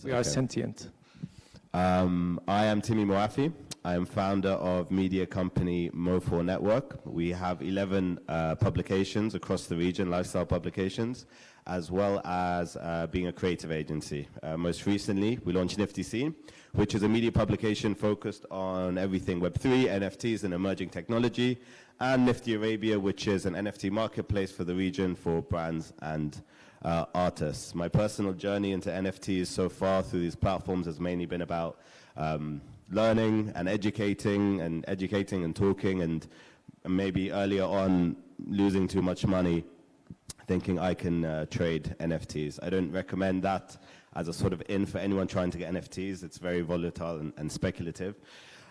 We are sentient. I am Timmy Mowafi. I am founder of media company Mo4 Network. We have 11 publications across the region, lifestyle publications, as well as being a creative agency. Most recently, we launched NFTs, which is a media publication focused on everything Web3, NFTs, and emerging technology, and Nifty Arabia, which is an NFT marketplace for the region for brands and artists. My personal journey into NFTs so far through these platforms has mainly been about learning and educating and talking, and maybe earlier on losing too much money thinking I can trade NFTs. I don't recommend that as a sort of in for anyone trying to get NFTs. It's very volatile and speculative.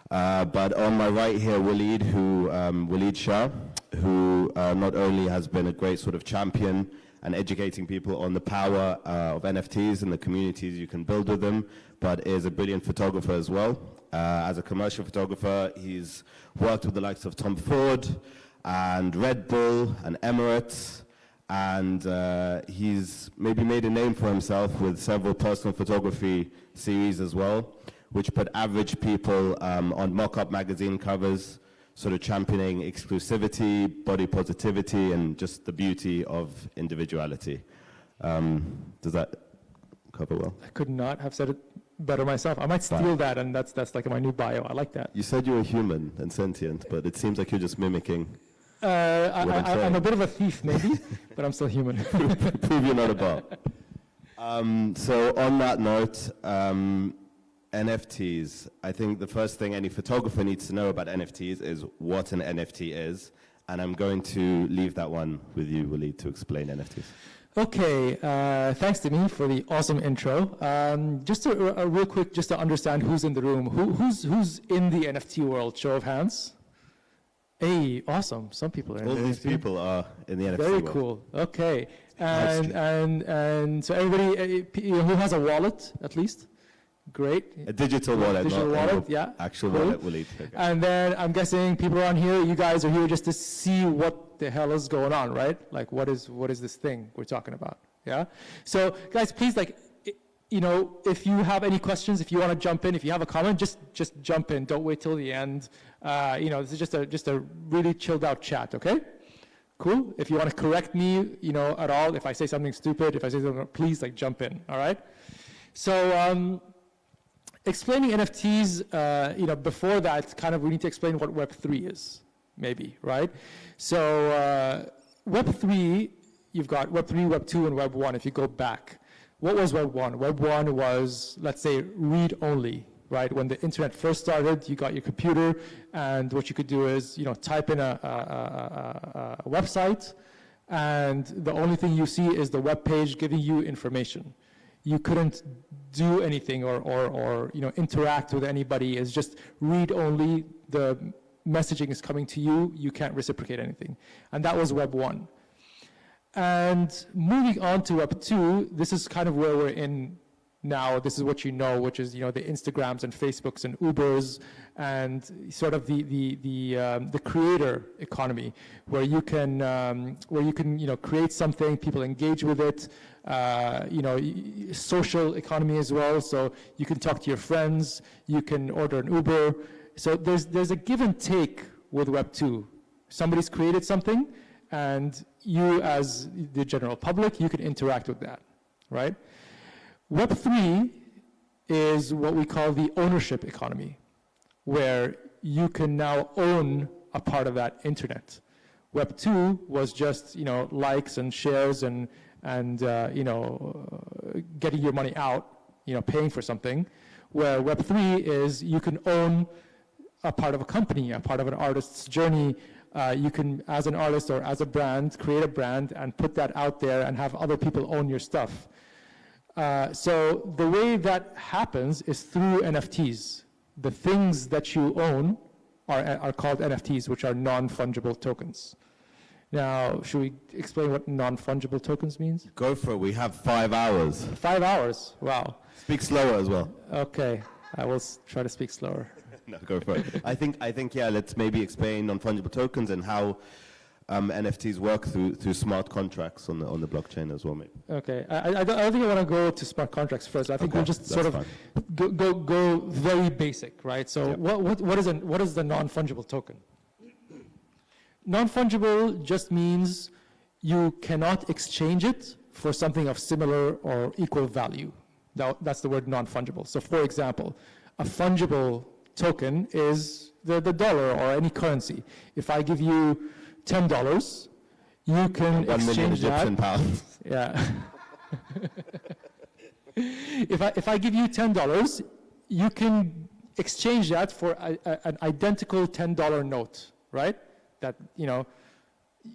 But on my right here, Waleed Shah, who not only has been a great sort of champion and educating people on the power of NFTs and the communities you can build with them, but is a brilliant photographer as well. As a commercial photographer, he's worked with the likes of Tom Ford and Red Bull and Emirates, and he's maybe made a name for himself with several personal photography series as well, which put average people on mock-up magazine covers, sort of championing exclusivity, body positivity, and just the beauty of individuality. Does that cover well? I could not have said it better myself. I might steal that, and that's like my new bio. I like that. You said you were human and sentient, but it seems like you're just mimicking. I'm a bit of a thief, maybe, but I'm still human. Prove you're not a bot. So on that note, NFTs. I think the first thing any photographer needs to know about NFTs is what an NFT is, and I'm going to leave that one with you, Waleed, to explain NFTs. Okay, thanks Timmy for the awesome intro. Just real quick, just to understand who's in the room. Who's in the NFT world? Show of hands. Hey, awesome. Some people are in All the these NFT. people are in the NFT Very world. cool. Okay, and so everybody who has a wallet at least. Great. A digital wallet, digital not wallet, yeah. actual Cool. wallet, Waleed. Okay. And then I'm guessing people around here, you guys are here just to see what the hell is going on, right? Like what is this thing we're talking about? Yeah. So guys, please, like, if you have any questions, if you want to jump in, if you have a comment, just jump in. Don't wait till the end. This is just a really chilled out chat. Okay. Cool. If you want to correct me, at all, if I say something stupid, if I say something, please like jump in. All right. So. Explaining NFTs, before that, kind of we need to explain what Web3 is, maybe, right? So Web3, you've got Web3, Web2, and Web1. If you go back, what was Web1? Web1 was, let's say, read-only, right? When the internet first started, you got your computer, and what you could do is, type in a website, and the only thing you see is the web page giving you information. You couldn't do anything or interact with anybody. It's just read only. The messaging is coming to you. You can't reciprocate anything. And that was Web 1. And moving on to Web 2, this is kind of where we're in now. This is what you know, which is the Instagrams and Facebooks and Ubers and sort of the creator economy, where you can create something, people engage with it. Social economy as well. So you can talk to your friends, you can order an Uber. So there's a give and take with Web 2. Somebody's created something, and you as the general public, you can interact with that, right? Web 3 is what we call the ownership economy, where you can now own a part of that internet. Web 2 was just, likes and shares and getting your money out, paying for something, where Web 3 is you can own a part of a company, a part of an artist's journey. You can, as an artist or as a brand, create a brand and put that out there and have other people own your stuff. So the way that happens is through NFTs. The things that you own are called NFTs, which are non-fungible tokens. Now, should we explain what non-fungible tokens means? Go for it. We have 5 hours. 5 hours? Wow. Speak slower as well. Okay. I will try to speak slower. No, go for it. I think, yeah, let's maybe explain non-fungible tokens and how NFTs work through smart contracts on the blockchain as well, maybe. Okay, I don't think I want to go to smart contracts first. I think we'll just sort of go very basic, right? So what is the non-fungible token? Non-fungible just means you cannot exchange it for something of similar or equal value. That's the word non-fungible. So for example, a fungible token is the dollar or any currency. If I give you $10, you can exchange that. Pounds. Yeah. If I give you $10, you can exchange that for an identical $10 note, right? That, you know,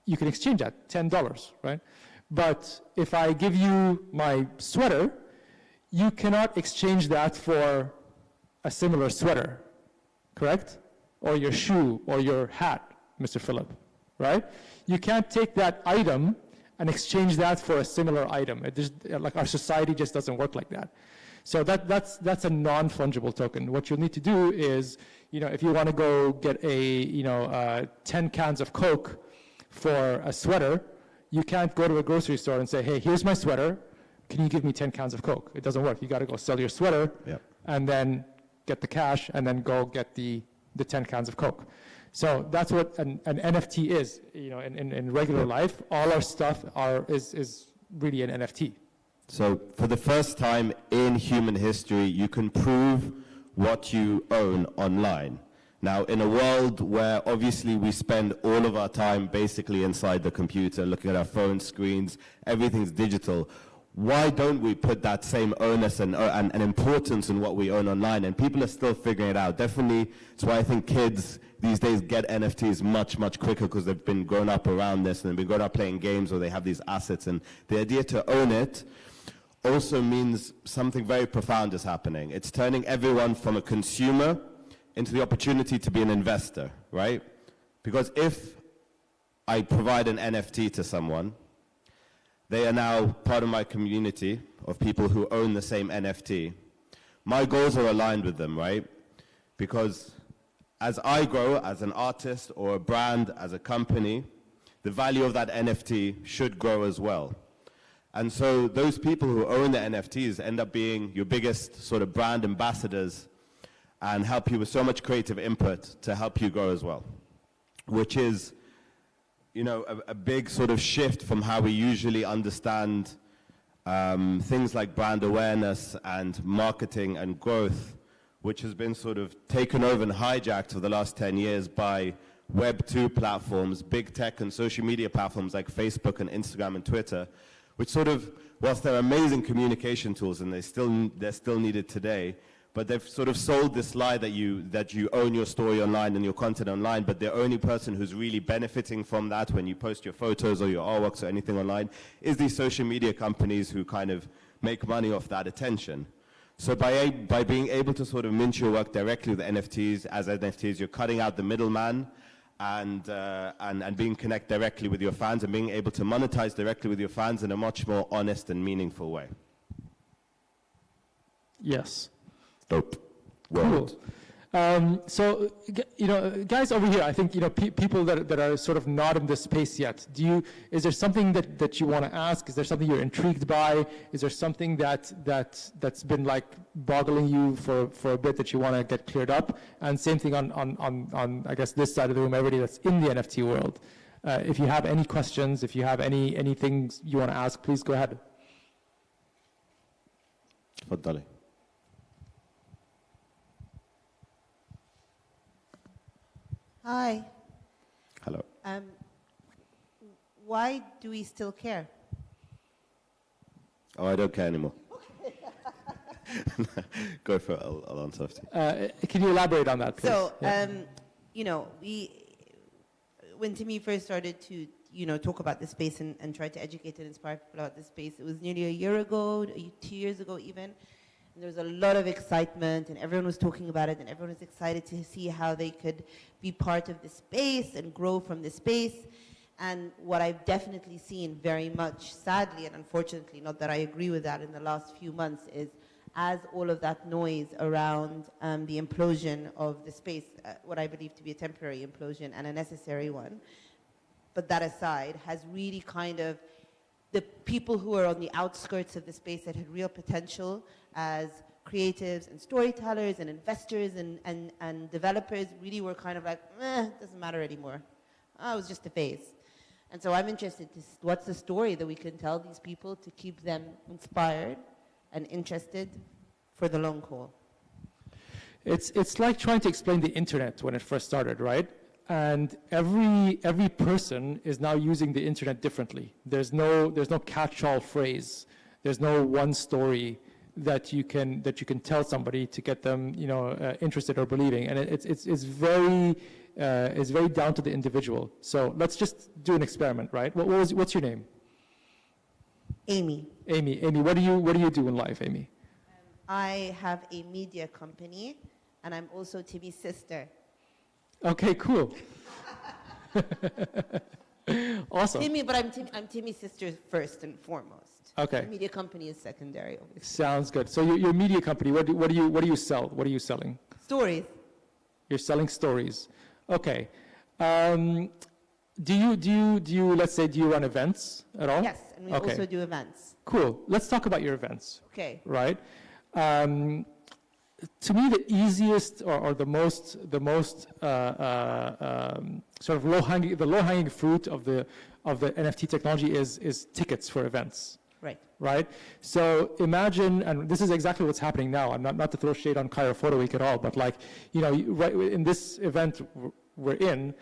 you can exchange that, $10, right? But if I give you my sweater, you cannot exchange that for a similar sweater, correct? Or your shoe or your hat, Mr. Philip, right? You can't take that item and exchange that for a similar item. It just, like our society just doesn't work like that. So that's a non-fungible token. What you'll need to do is, you know, if you want to go get 10 cans of Coke for a sweater, you can't go to a grocery store and say, hey, here's my sweater, can you give me 10 cans of Coke? It doesn't work. You got to go sell your sweater and then get the cash and then go get the 10 cans of Coke. So that's what an NFT is. You know, in regular life, all our stuff is really an NFT. So for the first time in human history, you can prove what you own online. Now, in a world where obviously we spend all of our time basically inside the computer, looking at our phone screens, everything's digital, why don't we put that same onus and importance in what we own online? And people are still figuring it out. Definitely, that's why I think kids these days get NFTs much, much quicker, because they've been grown up around this and they've been grown up playing games, or they have these assets. And the idea to own it also means something very profound is happening. It's turning everyone from a consumer into the opportunity to be an investor, right? Because if I provide an NFT to someone, they are now part of my community of people who own the same NFT. My goals are aligned with them, right? Because as I grow as an artist or a brand, as a company, the value of that NFT should grow as well. And so those people who own the NFTs end up being your biggest sort of brand ambassadors and help you with so much creative input to help you grow as well, which is, you know, a big sort of shift from how we usually understand things like brand awareness and marketing and growth, which has been sort of taken over and hijacked for the last 10 years by Web 2 platforms, big tech and social media platforms like Facebook and Instagram and Twitter, which sort of, whilst they're amazing communication tools and they're still needed today, but they've sort of sold this lie that you own your story online and your content online, but the only person who's really benefiting from that when you post your photos or your artworks or anything online is these social media companies who kind of make money off that attention. So by being able to sort of mint your work directly with NFTs, as NFTs, you're cutting out the middleman and being connect directly with your fans and being able to monetize directly with your fans in a much more honest and meaningful way. Yes. Dope. Cool. So, you know, guys over here, I think, you know, people that are sort of not in this space yet, is there something that you want to ask? Is there something you're intrigued by? Is there something that's been like boggling you for a bit that you want to get cleared up? And same thing on I guess this side of the room, everybody that's in the NFT world. If you have any questions, if you have anything you want to ask, please go ahead. تفضلي. Hi. Hello. Why do we still care? Oh, I don't care anymore. Go for it. I'll answer after you. Can you elaborate on that, please? So, you know, when Timmy first started to, you know, talk about this space and try to educate and inspire people about this space, it was nearly a year ago, 2 years ago even. And there was a lot of excitement, and everyone was talking about it, and everyone was excited to see how they could be part of the space and grow from the space. And what I've definitely seen very much, sadly and unfortunately, not that I agree with that, in the last few months is, as all of that noise around the implosion of the space, what I believe to be a temporary implosion and a necessary one, but that aside, has really kind of the people who are on the outskirts of the space that had real potential as creatives and storytellers and investors and developers really were kind of like, it doesn't matter anymore. Oh, it was just a phase. And so I'm interested to what's the story that we can tell these people to keep them inspired and interested for the long haul. It's like trying to explain the internet when it first started, right? And every person is now using the internet differently. There's no catch-all phrase. There's no one story that you can tell somebody to get them, interested or believing. And it's very down to the individual. So let's just do an experiment, right? What's your name? Amy. Amy, what do you do in life, Amy? I have a media company, and I'm also Timmy's sister. Okay, cool. Awesome. Timmy, but I'm Timmy's sister first and foremost. Okay. The media company is secondary, obviously. Sounds good. So your media company, what do you sell? What are you selling? Stories. You're selling stories. Okay. Do you let's say, do you run events at all? Yes, and we also do events. Cool. Let's talk about your events. Okay. Right. To me, the easiest or the most sort of low-hanging fruit of the NFT technology is tickets for events. Right. Right. So imagine, and this is exactly what's happening now. I'm not to throw shade on Cairo Photo Week at all, but right in this event we're in,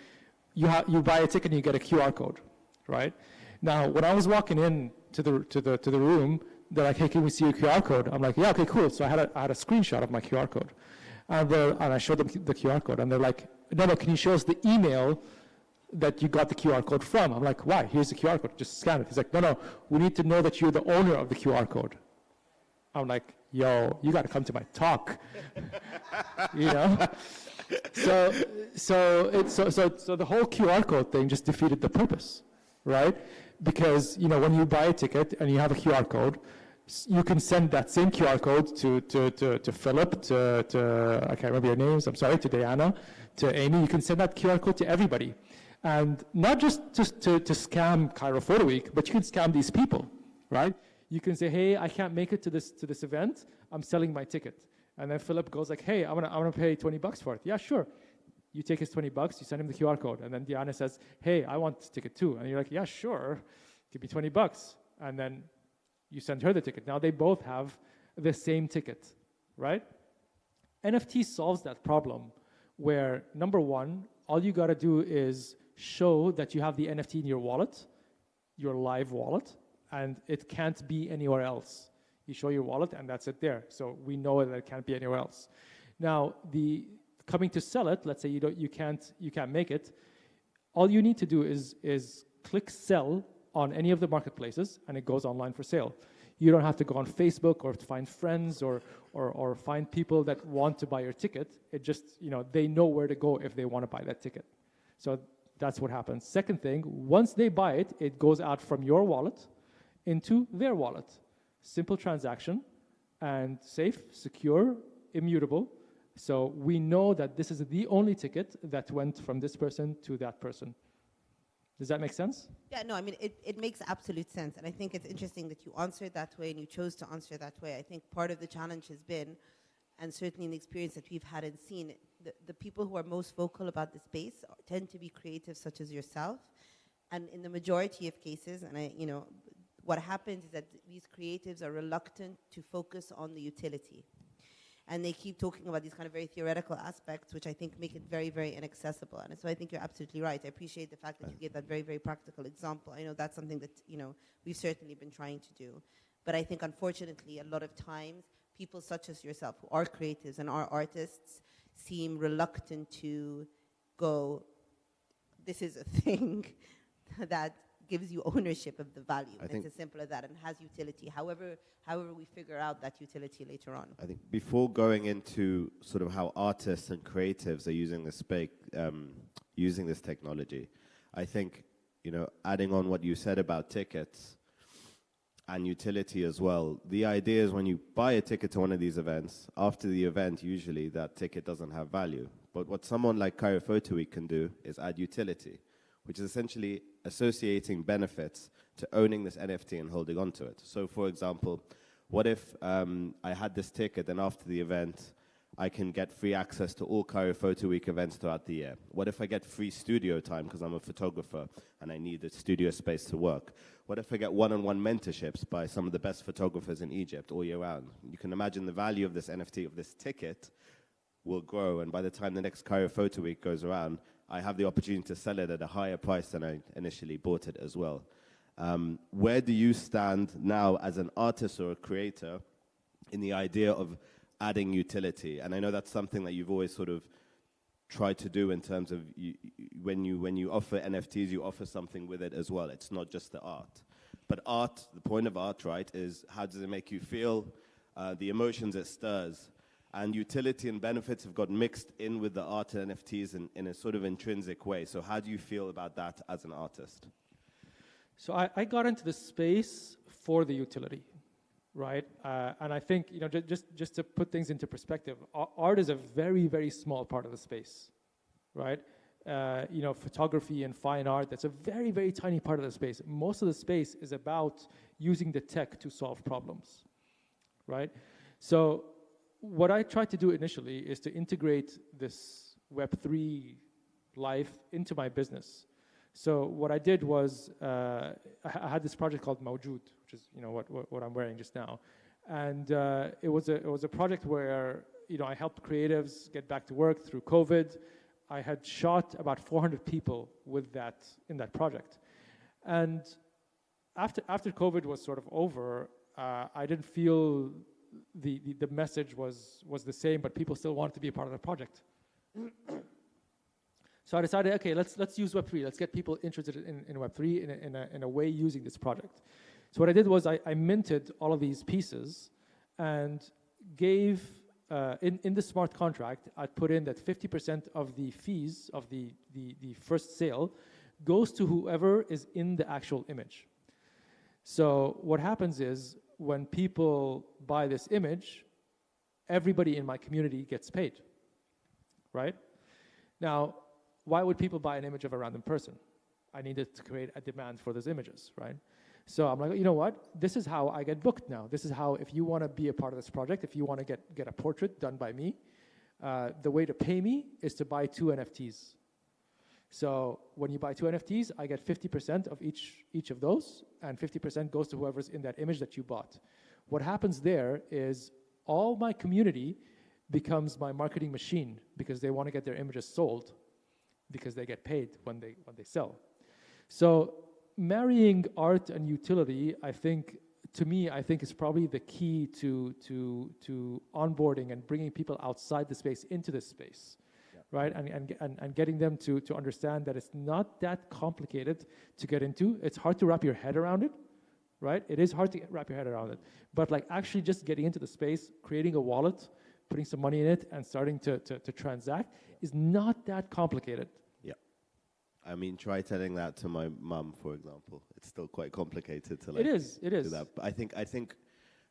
you buy a ticket and you get a QR code, right? Now, when I was walking in to the room, they're like, hey, can we see your QR code? I'm like, yeah, okay, cool. So I had a screenshot of my QR code. And I showed them the QR code. And they're like, no, can you show us the email that you got the QR code from? I'm like, why? Here's the QR code. Just scan it. He's like, no, we need to know that you're the owner of the QR code. I'm like, yo, you got to come to my talk. So the whole QR code thing just defeated the purpose, right? Because, when you buy a ticket and you have a QR code, you can send that same QR code to Philip, to I can't remember your names, I'm sorry, to Diana, to Amy. You can send that QR code to everybody. And not just to scam Cairo Photo Week, but you can scam these people, right? You can say, hey, I can't make it to this event. I'm selling my ticket. And then Philip goes like, hey, I'm gonna pay $20 for it. Yeah, sure. You take his $20, you send him the QR code. And then Diana says, hey, I want this ticket too. And you're like, yeah, sure. Give me $20. And then you send her the ticket. Now they both have the same ticket, right? NFT solves that problem where, number one, all you got to do is show that you have the NFT in your wallet, your live wallet, and it can't be anywhere else. You show your wallet, and that's it there. So we know that it can't be anywhere else. Now, coming to sell it, let's say you can't make it. All you need to do is click sell on any of the marketplaces, and it goes online for sale. You don't have to go on Facebook or to find friends or find people that want to buy your ticket. It just, they know where to go if they want to buy that ticket. So that's what happens. Second thing, once they buy it, it goes out from your wallet into their wallet. Simple transaction and safe, secure, immutable. So we know that this is the only ticket that went from this person to that person. Does that make sense? Yeah, no, I mean, it makes absolute sense. And I think it's interesting that you answered that way and you chose to answer that way. I think part of the challenge has been, and certainly in the experience that we've had and seen, the people who are most vocal about the space tend to be creatives such as yourself. And in the majority of cases, and what happens is that these creatives are reluctant to focus on the utility. And they keep talking about these kind of very theoretical aspects, which I think make it very, very inaccessible. And so I think you're absolutely right. I appreciate the fact that you gave that very, very practical example. I know that's something that, we've certainly been trying to do. But I think, unfortunately, a lot of times, people such as yourself, who are creatives and are artists, seem reluctant to go, this is a thing that gives you ownership of the value. It's as simple as that, and has utility, however we figure out that utility later on. I think before going into sort of how artists and creatives are using this using this technology, I think, adding on what you said about tickets and utility as well, the idea is when you buy a ticket to one of these events, after the event, usually that ticket doesn't have value. But what someone like Cairo Photo Week can do is add utility, which is essentially associating benefits to owning this NFT and holding on to it. So, for example, what if I had this ticket and after the event, I can get free access to all Cairo Photo Week events throughout the year? What if I get free studio time because I'm a photographer and I need a studio space to work? What if I get one-on-one mentorships by some of the best photographers in Egypt all year round? You can imagine the value of this NFT, of this ticket, will grow, and by the time the next Cairo Photo Week goes around, I have the opportunity to sell it at a higher price than I initially bought it as well. Where do you stand now as an artist or a creator in the idea of adding utility? And I know that's something that you've always sort of tried to do in terms of when you offer NFTs, you offer something with it as well. It's not just the art. But art, the point of art, right, is how does it make you feel, the emotions it stirs. And utility and benefits have got mixed in with the art and NFTs in a sort of intrinsic way. So how do you feel about that as an artist? So I got into the space for the utility, right? And I think, just to put things into perspective, art is a very, very small part of the space, right? Photography and fine art, that's a very, very tiny part of the space. Most of the space is about using the tech to solve problems, right? So what I tried to do initially is to integrate this Web3 life into my business. So what I did was I had this project called Mawjood, which is what I'm wearing just now, and it was a project where I helped creatives get back to work through COVID. I had shot about 400 people with that in that project, and after COVID was sort of over, I didn't feel the message was the same, but people still wanted to be a part of the project. So I decided, okay, let's use Web3. Let's get people interested in Web3 in a way using this project. So what I did was I minted all of these pieces and gave, in the smart contract, I put in that 50% of the fees of the first sale goes to whoever is in the actual image. So what happens is when people buy this image, everybody in my community gets paid, right? Now, why would people buy an image of a random person? I needed to create a demand for those images, right? So I'm like, you know what? This is how I get booked now. This is how, if you want to be a part of this project, if you want to get a portrait done by me, the way to pay me is to buy 2 NFTs. So when you buy 2 NFTs, I get 50% of each of those, and 50% goes to whoever's in that image that you bought. What happens there is all my community becomes my marketing machine because they want to get their images sold because they get paid when they sell. So marrying art and utility, I think is probably the key to onboarding and bringing people outside the space into this space. Right, and getting them to understand that it's not that complicated to get into. It's hard to wrap your head around it, right? It is hard to wrap your head around it. But like actually just getting into the space, creating a wallet, putting some money in it, and starting to transact is not that complicated. Yeah, I mean, try telling that to my mum, for example. It's still quite complicated to like. It is. Do that. But I think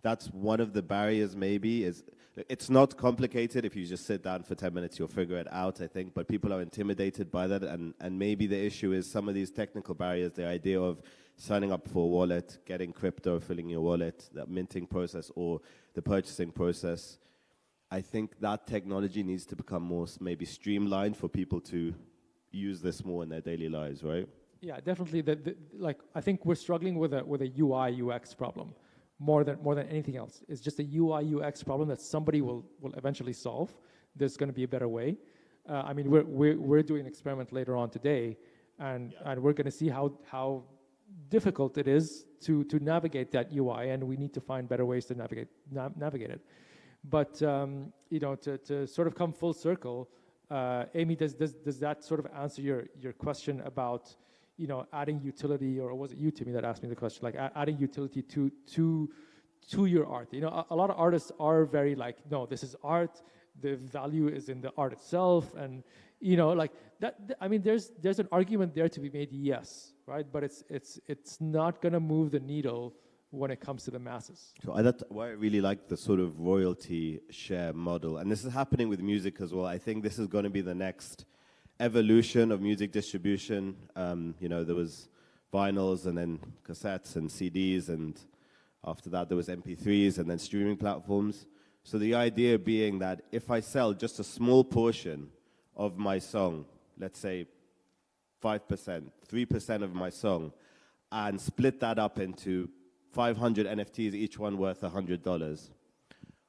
that's one of the barriers. Maybe is. It's not complicated. If you just sit down for 10 minutes, you'll figure it out, I think. But people are intimidated by that. And maybe the issue is some of these technical barriers, the idea of signing up for a wallet, getting crypto, filling your wallet, the minting process or the purchasing process. I think that technology needs to become more maybe streamlined for people to use this more in their daily lives, right? Yeah, definitely. I think we're struggling with a UI UX problem. More than anything else. It's just a UI UX problem that somebody will eventually solve. There's going to be a better way. I mean, we're doing an experiment later on today, and we're going to see how difficult it is to navigate that UI, and we need to find better ways to navigate it. But to sort of come full circle, Amy, does that sort of answer your question about adding utility, or was it you, Timmy, that asked me the question, like adding utility to your art? A lot of artists are very like, no, this is art. The value is in the art itself, and like that. I mean, there's an argument there to be made, yes, right? But it's not going to move the needle when it comes to the masses. So that's why I really like the sort of royalty share model, and this is happening with music as well. I think this is going to be the next evolution of music distribution. There was vinyls and then cassettes and CDs, and after that there was MP3s and then streaming platforms. So the idea being that if I sell just a small portion of my song, let's say 5%, 3% of my song, and split that up into 500 NFTs, each one worth $100,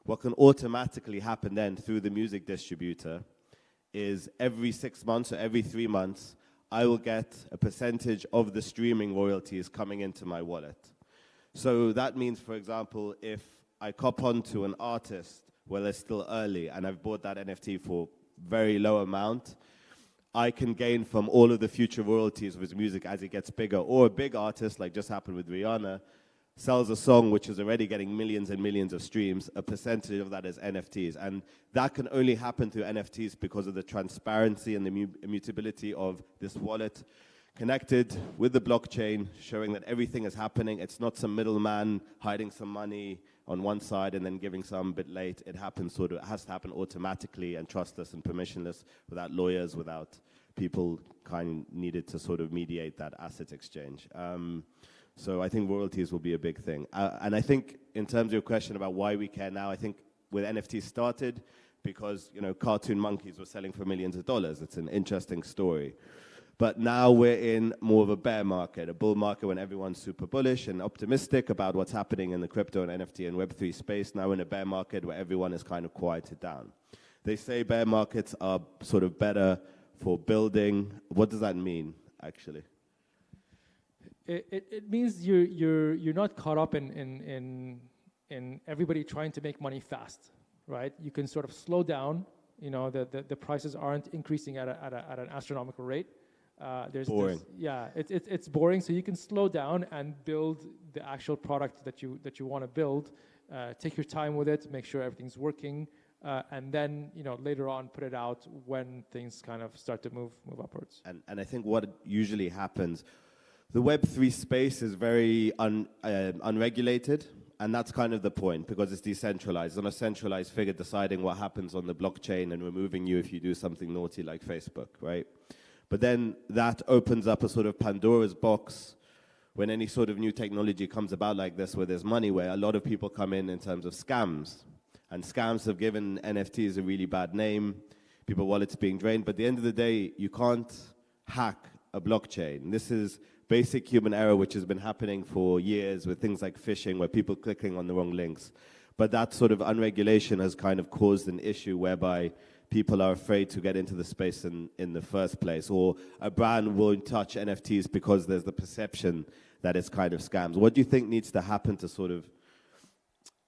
what can automatically happen then through the music distributor is every 6 months or every 3 months, I will get a percentage of the streaming royalties coming into my wallet. So that means, for example, if I cop onto an artist where they're still early and I've bought that NFT for very low amount, I can gain from all of the future royalties of his music as it gets bigger. Or a big artist, like just happened with Rihanna, sells a song which is already getting millions and millions of streams, a percentage of that is NFTs. And that can only happen through NFTs because of the transparency and the immutability of this wallet connected with the blockchain, showing that everything is happening. It's not some middleman hiding some money on one side and then giving some bit late. It happens it has to happen automatically and trustless and permissionless, without lawyers, without people kind of needed to sort of mediate that asset exchange. So I think royalties will be a big thing. And I think in terms of your question about why we care now, I think with NFTs started because, cartoon monkeys were selling for millions of dollars. It's an interesting story. But now we're in more of a bear market, a bull market when everyone's super bullish and optimistic about what's happening in the crypto and NFT and Web3 space. Now we're in a bear market where everyone is kind of quieted down. They say bear markets are sort of better for building. What does that mean, actually? It means you're not caught up in everybody trying to make money fast, right? You can sort of slow down. The prices aren't increasing at an astronomical rate. Boring. It's boring. So you can slow down and build the actual product that you want to build. Take your time with it. Make sure everything's working, and then later on put it out when things kind of start to move upwards. And I think what usually happens, the Web3 space is very unregulated. And that's kind of the point, because it's decentralized. It's not a centralized figure deciding what happens on the blockchain and removing you if you do something naughty like Facebook, right? But then that opens up a sort of Pandora's box when any sort of new technology comes about like this, where there's money, where a lot of people come in terms of scams. And scams have given NFTs a really bad name. People's wallets being drained. But at the end of the day, you can't hack a blockchain. This is basic human error, which has been happening for years with things like phishing, where people clicking on the wrong links. But that sort of unregulation has kind of caused an issue whereby people are afraid to get into the space in the first place, or a brand won't touch NFTs because there's the perception that it's kind of scams. What do you think needs to happen to sort of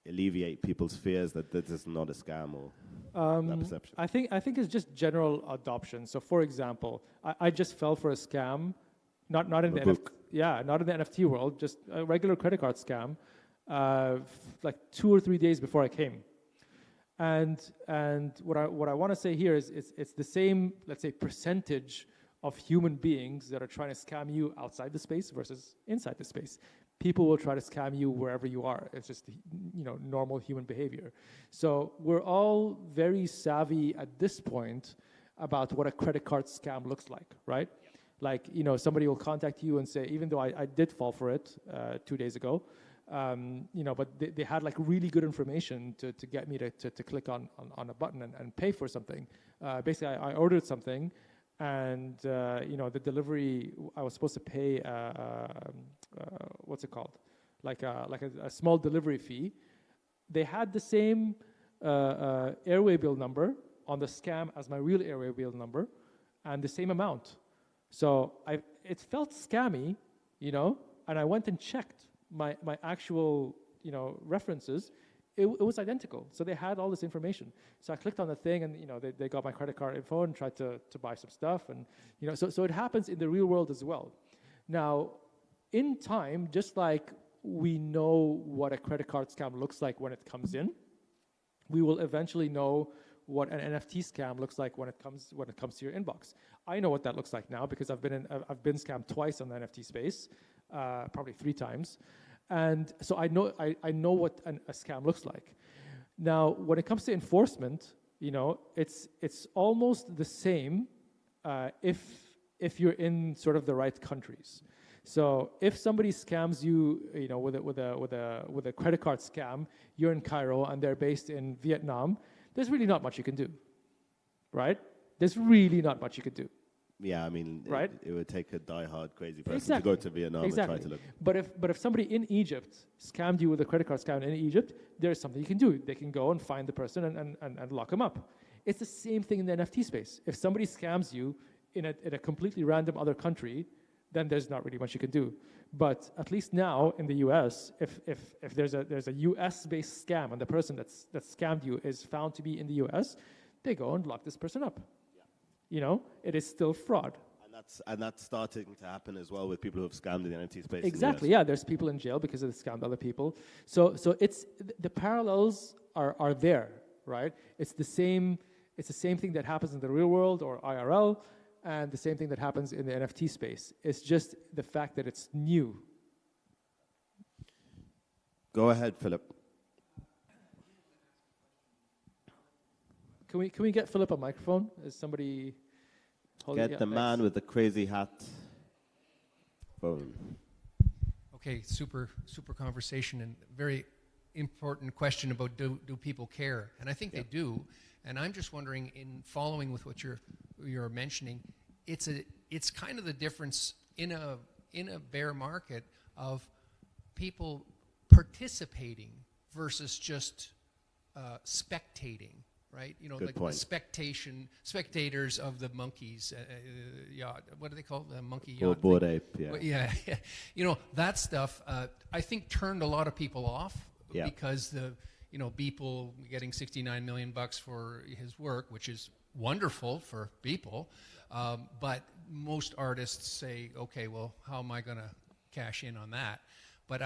alleviate people's fears that this is not a scam, or that perception? I think it's just general adoption. So, for example, I just fell for a scam, not in the not in the NFT world, just a regular credit card scam, like 2 or 3 days before I came. And what I want to say here is it's the same, let's say, percentage of human beings that are trying to scam you outside the space versus inside the space. People will try to scam you wherever you are. It's just normal human behavior. So we're all very savvy at this point about what a credit card scam looks like, right? Like, somebody will contact you and say, even though I did fall for it 2 days ago, but they had like really good information to get me to click on a button and pay for something. Basically, I ordered something, and the delivery, I was supposed to pay what's it called, like a small delivery fee. They had the same airway bill number on the scam as my real airway bill number, and the same amount. So it felt scammy, and I went and checked my actual references. It was identical. So they had all this information. So I clicked on the thing, and they got my credit card info and tried to buy some stuff, and so it happens in the real world as well. Now, in time, just like we know what a credit card scam looks like when it comes in, we will eventually know what an NFT scam looks like when it comes to your inbox. I know what that looks like now because I've been scammed twice on the NFT space, probably 3 times, and so I know what a scam looks like. Now, when it comes to enforcement, it's almost the same if you're in sort of the right countries. So if somebody scams you, you know, with a credit card scam, you're in Cairo and they're based in Vietnam, there's really not much you can do, right? There's really not much you could do. Yeah, I mean, right? It would take a die-hard crazy person to go to Vietnam and try to look. But if somebody in Egypt scammed you with a credit card scam in Egypt, there's something you can do. They can go and find the person and lock them up. It's the same thing in the NFT space. If somebody scams you in a completely random other country, then there's not really much you can do. But at least now in the US, if there's a US-based scam and the person that scammed you is found to be in the US, they go and lock this person up. You know, it is still fraud. And that's starting to happen as well with people who have scammed in the NFT space. Exactly, yeah. There's people in jail because they scammed other people. So it's the parallels are there, right? It's the same thing that happens in the real world or IRL, and the same thing that happens in the NFT space. It's just the fact that it's new. Go ahead, Philip. Can we get Philip a microphone? Is somebody holding? Get the man with the crazy hat. Phone. Okay, super conversation and very important question about do people care? And I think they do. And I'm just wondering, in following with what you're mentioning, it's kind of the difference in a bear market of people participating versus just spectating. Right, you know, Good like point. the spectators of the monkeys yacht. What do they call the monkey yacht? Bored ape, yeah. Well, yeah, you know, that stuff. I think turned a lot of people off because Beeple getting $69 million for his work, which is wonderful for Beeple, but most artists say, okay, well, how am I going to cash in on that? But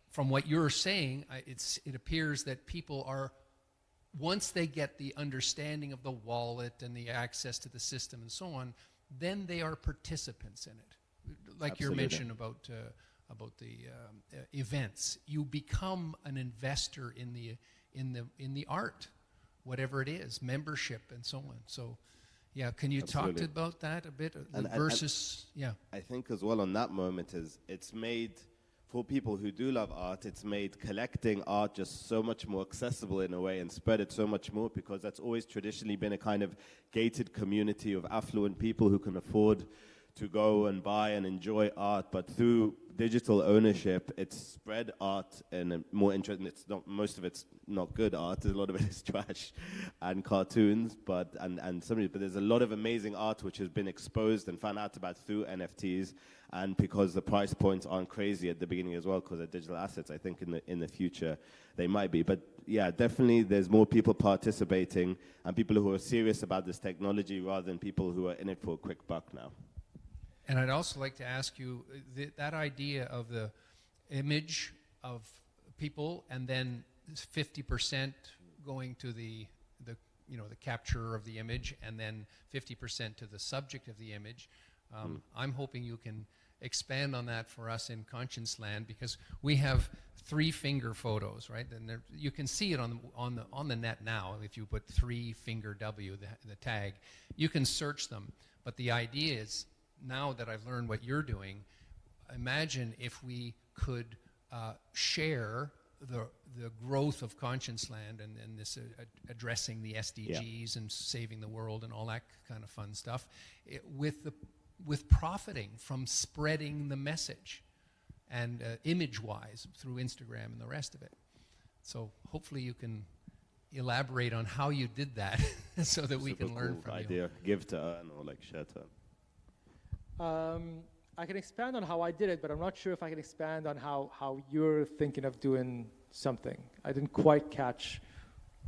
from what you're saying, it appears that people are. Once they get the understanding of the wallet and the access to the system and so on, then they are participants in it. Like Absolutely. you mentioned about the events, you become an investor in the art, whatever it is, membership and so on. So, yeah, can you Absolutely. talk about that a bit I think as well on that moment is it's made. For people who do love art, it's made collecting art just so much more accessible in a way and spread it so much more, because that's always traditionally been a kind of gated community of affluent people who can afford to go and buy and enjoy art. But through digital ownership, it's spread art in a more interesting. It's not, most of it's not good art. A lot of it is trash and cartoons. But there's a lot of amazing art which has been exposed and found out about through NFTs. And because the price points aren't crazy at the beginning as well, because they're digital assets, I think in the future they might be. But yeah, definitely there's more people participating and people who are serious about this technology rather than people who are in it for a quick buck now. And I'd also like to ask you that idea of the image of people and then 50% going to the capture of the image and then 50% to the subject of the image. I'm hoping you can expand on that for us in Conscience Land, because we have 3-finger photos, right? And you can see it on the net now. If you put 3-finger W, the tag, you can search them. But the idea is, now that I've learned what you're doing, imagine if we could share the growth of Conscience Land and this addressing the SDGs and saving the world and all that kind of fun stuff, with profiting from spreading the message and image-wise through Instagram and the rest of it. So hopefully you can elaborate on how you did that so that we can learn from idea. you. Give to earn or like share to earn. I can expand on how I did it, but I'm not sure if I can expand on how you're thinking of doing something. I didn't quite catch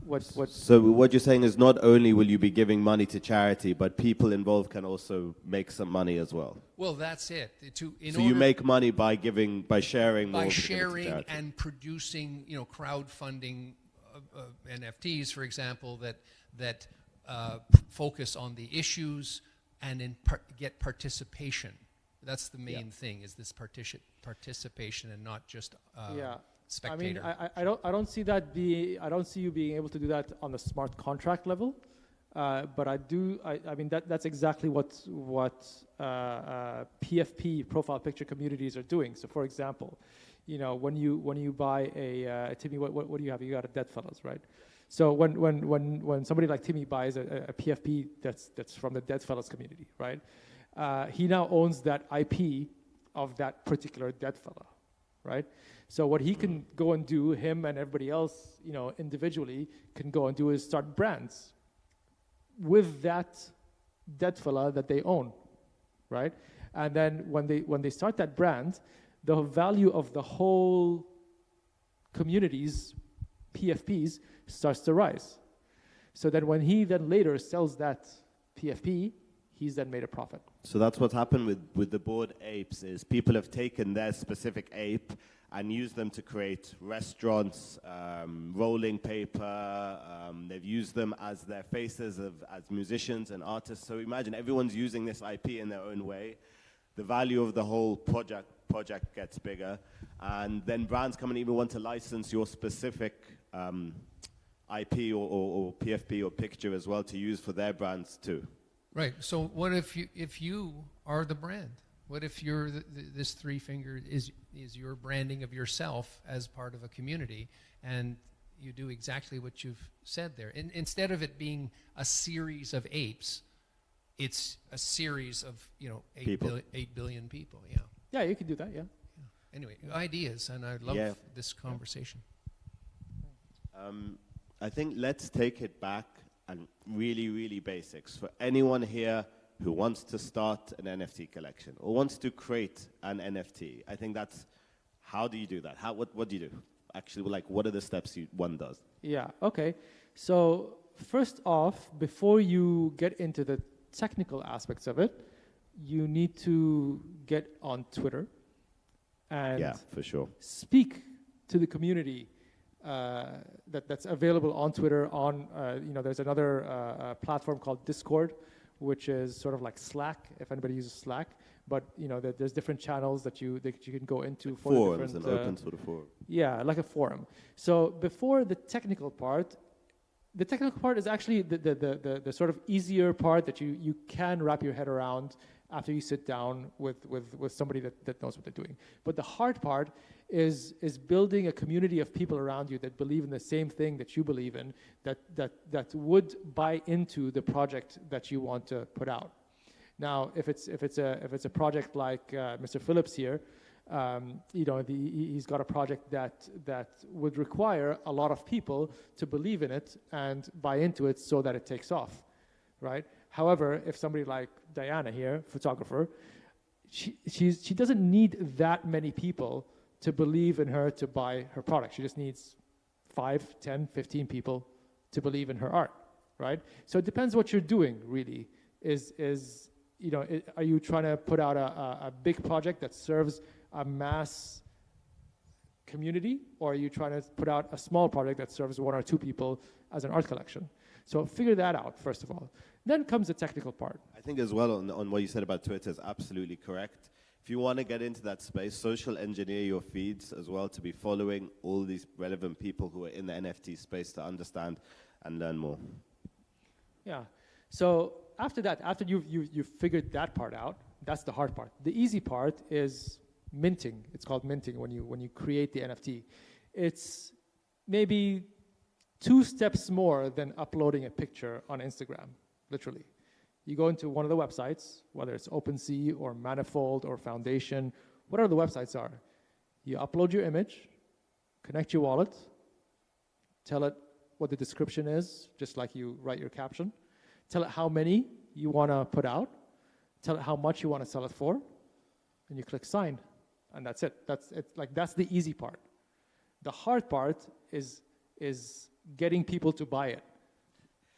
what. So what you're saying is not only will you be giving money to charity, but people involved can also make some money as well. Well, that's it. So you make money by sharing more. By sharing and producing, crowdfunding NFTs, for example, that focus on the issues and get participation. That's the main thing, is this participation and not just spectator. I mean, I don't see you being able to do that on the smart contract level. But I mean, that's exactly what PFP, profile picture communities, are doing. So, for example, you know, when you buy Timmy, what do you have? You got a Deadfellas, right? So when somebody like Timmy buys a PFP that's from the Deadfellas community, right? He now owns that IP of that particular Deadfella, right? So what he can go and do, him and everybody else, you know, individually can go and do is start brands with that Deadfella that they own, right? And then when they start that brand, the value of the whole community's PFPs starts to rise. So that when he then later sells that PFP, he's then made a profit. So that's what's happened with the Bored Apes is people have taken their specific ape and used them to create restaurants, rolling paper. They've used them as their faces as musicians and artists. So imagine everyone's using this IP in their own way. The value of the whole project gets bigger. And then brands come and even want to license your specific IP or PFP or picture as well to use for their brands too. Right. So what if you are the brand? What if you're this three finger is your branding of yourself as part of a community, and you do exactly what you've said there? Instead of it being a series of apes, it's a series of 8 billion people. Yeah. Yeah, you can do that. Yeah. Anyway, ideas, and I love this conversation. I think let's take it back and really, really basics. For anyone here who wants to start an NFT collection or wants to create an NFT, I think that's, how do you do that? What do you do? Actually, like, what are the steps one does? Yeah, okay. So first off, before you get into the technical aspects of it, you need to get on Twitter and for sure. speak to the community that's available on Twitter. There's another platform called Discord, which is sort of like Slack, if anybody uses Slack. But there's different channels that you can go into like for forums, different. An open sort of forum. Yeah, like a forum. So before the technical part is actually the sort of easier part that you can wrap your head around after you sit down with somebody that knows what they're doing. But the hard part is building a community of people around you that believe in the same thing that you believe in, that would buy into the project that you want to put out. Now, if it's a project like Mr. Phillips here, he's got a project that would require a lot of people to believe in it and buy into it so that it takes off, right? However, if somebody like Diana here, photographer, she doesn't need that many people to believe in her to buy her product. She just needs 5, 10, 15 people to believe in her art, right? So it depends what you're doing, really. Are you trying to put out a big project that serves a mass community, or are you trying to put out a small project that serves 1 or 2 people as an art collection? So figure that out, first of all. Then comes the technical part. I think as well on what you said about Twitter is absolutely correct. If you want to get into that space, social engineer your feeds as well to be following all these relevant people who are in the NFT space to understand and learn more. Yeah. So after that, after you've figured that part out, that's the hard part. The easy part is minting. It's called minting when you create the NFT. It's maybe 2 steps more than uploading a picture on Instagram, literally. You go into one of the websites, whether it's OpenSea or Manifold or Foundation, whatever the websites are. You upload your image, connect your wallet, tell it what the description is, just like you write your caption. Tell it how many you want to put out. Tell it how much you want to sell it for. And you click sign. And that's it. That's the easy part. The hard part is getting people to buy it.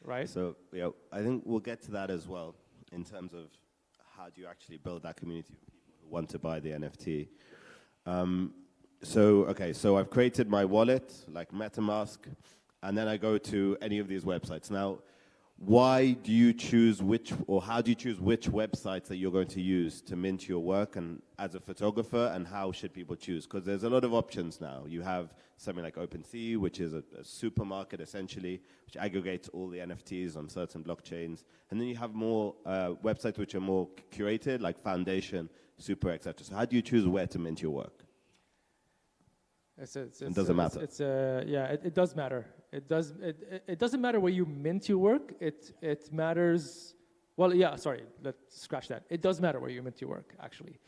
Right? So, I think we'll get to that as well in terms of how do you actually build that community of people who want to buy the NFT. So I've created my wallet, like MetaMask, and then I go to any of these websites. Now, why do you choose which, or how do you choose which websites that you're going to use to mint your work and as a photographer, and how should people choose? Because there's a lot of options now. You have something like OpenSea, which is a supermarket essentially, which aggregates all the NFTs on certain blockchains. And then you have more websites which are more curated, like Foundation, Super, etc. So how do you choose where to mint your work? It doesn't matter. It does matter. It doesn't matter where you mint your work. It matters. Well, yeah. Sorry, let's scratch that. It does matter where you mint your work. Actually,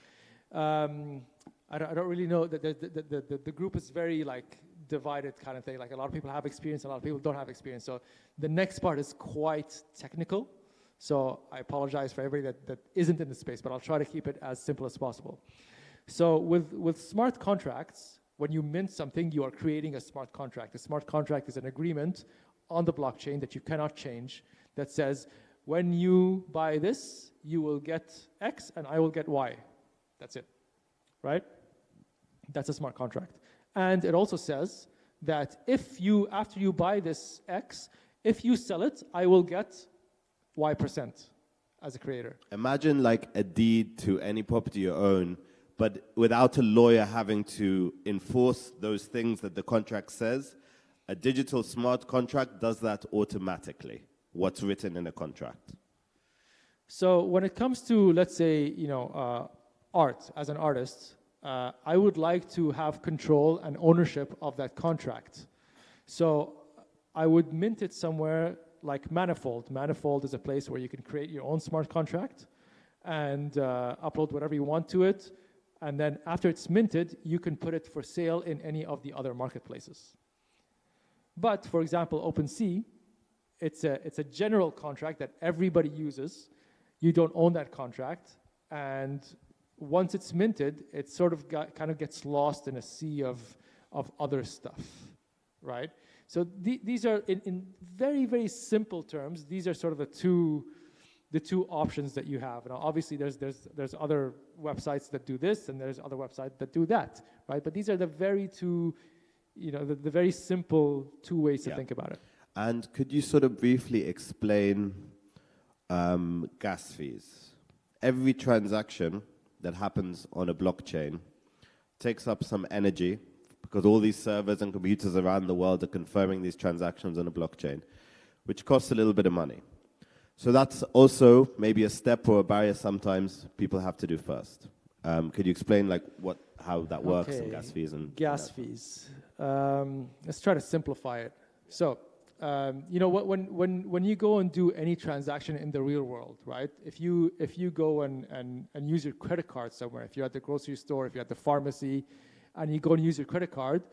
I don't really know that the group is very like divided kind of thing. Like a lot of people have experience, a lot of people don't have experience. So the next part is quite technical. So I apologize for everybody that isn't in the space, but I'll try to keep it as simple as possible. So with smart contracts, when you mint something, you are creating a smart contract. A smart contract is an agreement on the blockchain that you cannot change that says, when you buy this, you will get X and I will get Y. That's it, right? That's a smart contract. And it also says that after you buy this X, if you sell it, I will get Y% as a creator. Imagine like a deed to any property you own, but without a lawyer having to enforce those things that the contract says. A digital smart contract does that automatically, what's written in a contract. So when it comes to, let's say, art, as an artist, I would like to have control and ownership of that contract. So I would mint it somewhere like Manifold. Manifold is a place where you can create your own smart contract and upload whatever you want to it. And then after it's minted, you can put it for sale in any of the other marketplaces. But for example, OpenSea, it's a general contract that everybody uses. You don't own that contract. And once it's minted, it sort of kind of gets lost in a sea of other stuff, right? So these are, in very, very simple terms, these are sort of the two options that you have. Now, obviously, there's other websites that do this, and there's other websites that do that, right? But these are the very the very simple two ways to think about it. And could you sort of briefly explain gas fees? Every transaction that happens on a blockchain takes up some energy because all these servers and computers around the world are confirming these transactions on a blockchain, which costs a little bit of money. So that's also maybe a step or a barrier sometimes people have to do first. Could you explain like how that works and gas fees and gas fees? Let's try to simplify it. So when you go and do any transaction in the real world, right? If you go and use your credit card somewhere, if you're at the grocery store, if you're at the pharmacy, and you go and use your credit card,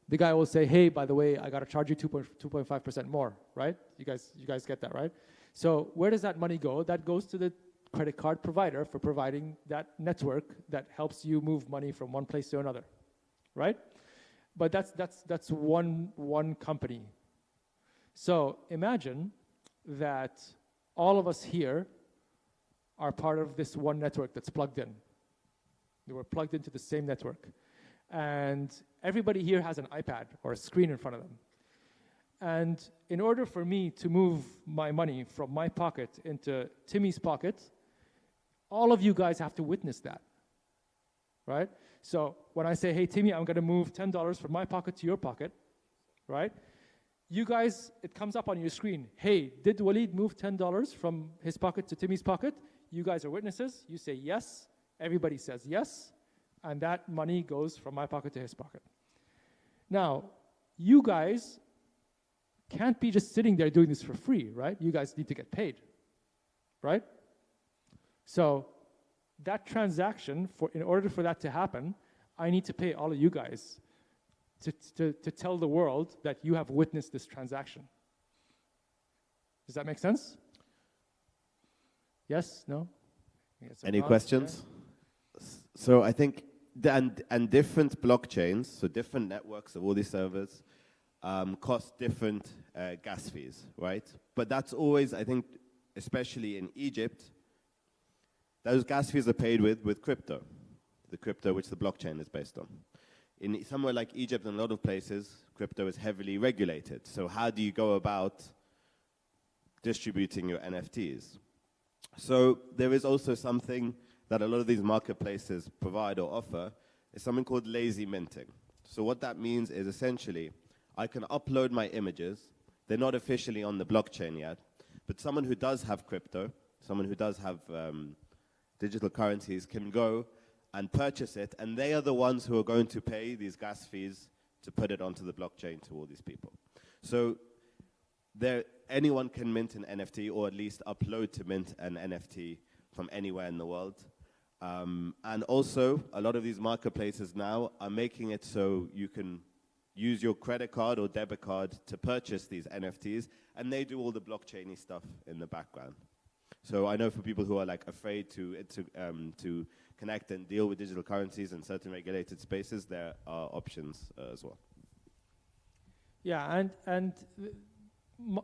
the guy will say, "Hey, by the way, I got to charge you 2.5% more," right? You guys get that, right? So where does that money go? That goes to the credit card provider for providing that network that helps you move money from one place to another, right? But that's one company. So imagine that all of us here are part of this one network that's plugged in. They were plugged into the same network. And everybody here has an iPad or a screen in front of them. And in order for me to move my money from my pocket into Timmy's pocket, all of you guys have to witness that, right? So when I say, "Hey, Timmy, I'm going to move $10 from my pocket to your pocket," right? You guys, it comes up on your screen. "Hey, did Waleed move $10 from his pocket to Timmy's pocket?" You guys are witnesses. You say yes. Everybody says yes. And that money goes from my pocket to his pocket. Now, you guys can't be just sitting there doing this for free, right? You guys need to get paid, right? So that transaction, in order for that to happen, I need to pay all of you guys to tell the world that you have witnessed this transaction. Does that make sense? Yes? No? Any questions? Yeah. So I think, and different blockchains, so different networks of all these servers, cost different gas fees, right? But that's always, I think, especially in Egypt, those gas fees are paid with crypto, the crypto which the blockchain is based on. In somewhere like Egypt and a lot of places, crypto is heavily regulated. So how do you go about distributing your NFTs. So there is also something that a lot of these marketplaces provide or offer, is something called lazy minting. So what that means is essentially, I can upload my images. They're not officially on the blockchain yet, but someone who does have crypto, someone who does have digital currencies can go and purchase it, and they are the ones who are going to pay these gas fees to put it onto the blockchain to all these people. So anyone can mint an NFT, or at least upload to mint an NFT from anywhere in the world. And also, a lot of these marketplaces now are making it so you can use your credit card or debit card to purchase these NFTs, and they do all the blockchainy stuff in the background. So I know for people who are like afraid to connect and deal with digital currencies in certain regulated spaces, there are options as well. Yeah, and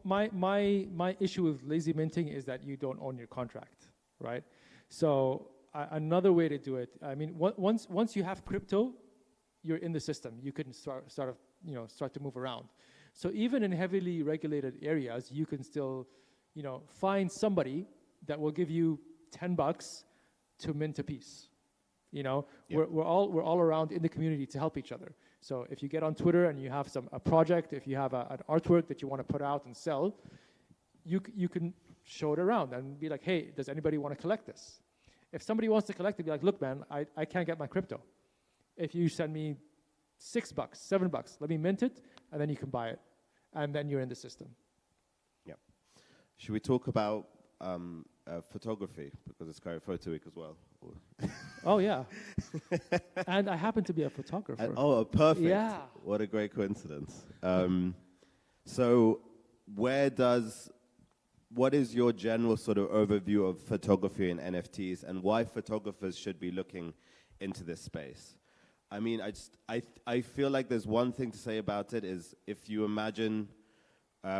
my issue with lazy minting is that you don't own your contract, right? So another way to do it, I mean, once you have crypto, you're in the system. You can start to move around. So even in heavily regulated areas, you can still, find somebody that will give you $10 to mint a piece. Yep. We're all around in the community to help each other. So if you get on Twitter and you have a project, if you have an artwork that you want to put out and sell, you can show it around and be like, hey, does anybody want to collect this? If somebody wants to collect it, be like, look, man, I can't get my crypto. If you send me $6, $7, let me mint it, and then you can buy it. And then you're in the system. Yeah. Should we talk about photography? Because it's Cairo Photo Week as well. Oh, yeah. And I happen to be a photographer. Perfect. Yeah. What a great coincidence. So what is your general sort of overview of photography and NFTs, and why photographers should be looking into this space? I mean, I feel like there's one thing to say about it is, if you imagine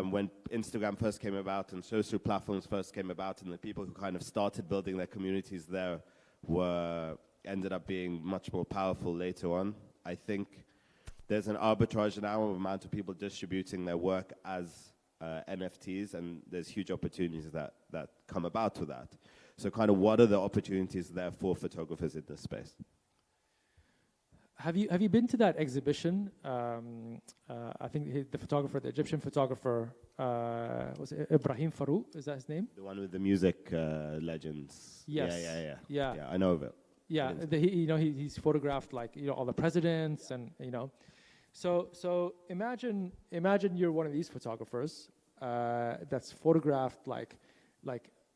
when Instagram first came about and social platforms first came about, and the people who kind of started building their communities there ended up being much more powerful later on. I think there's an arbitrage now of the amount of people distributing their work as NFTs, and there's huge opportunities that come about with that. So kind of what are the opportunities there for photographers in this space? Have you been to that exhibition? I think the Egyptian photographer, was it Ibrahim Farouk? Is that his name? The one with the music legends. Yes. Yeah, I know of it. Yeah, he's photographed all the presidents, and So imagine you're one of these photographers that's photographed like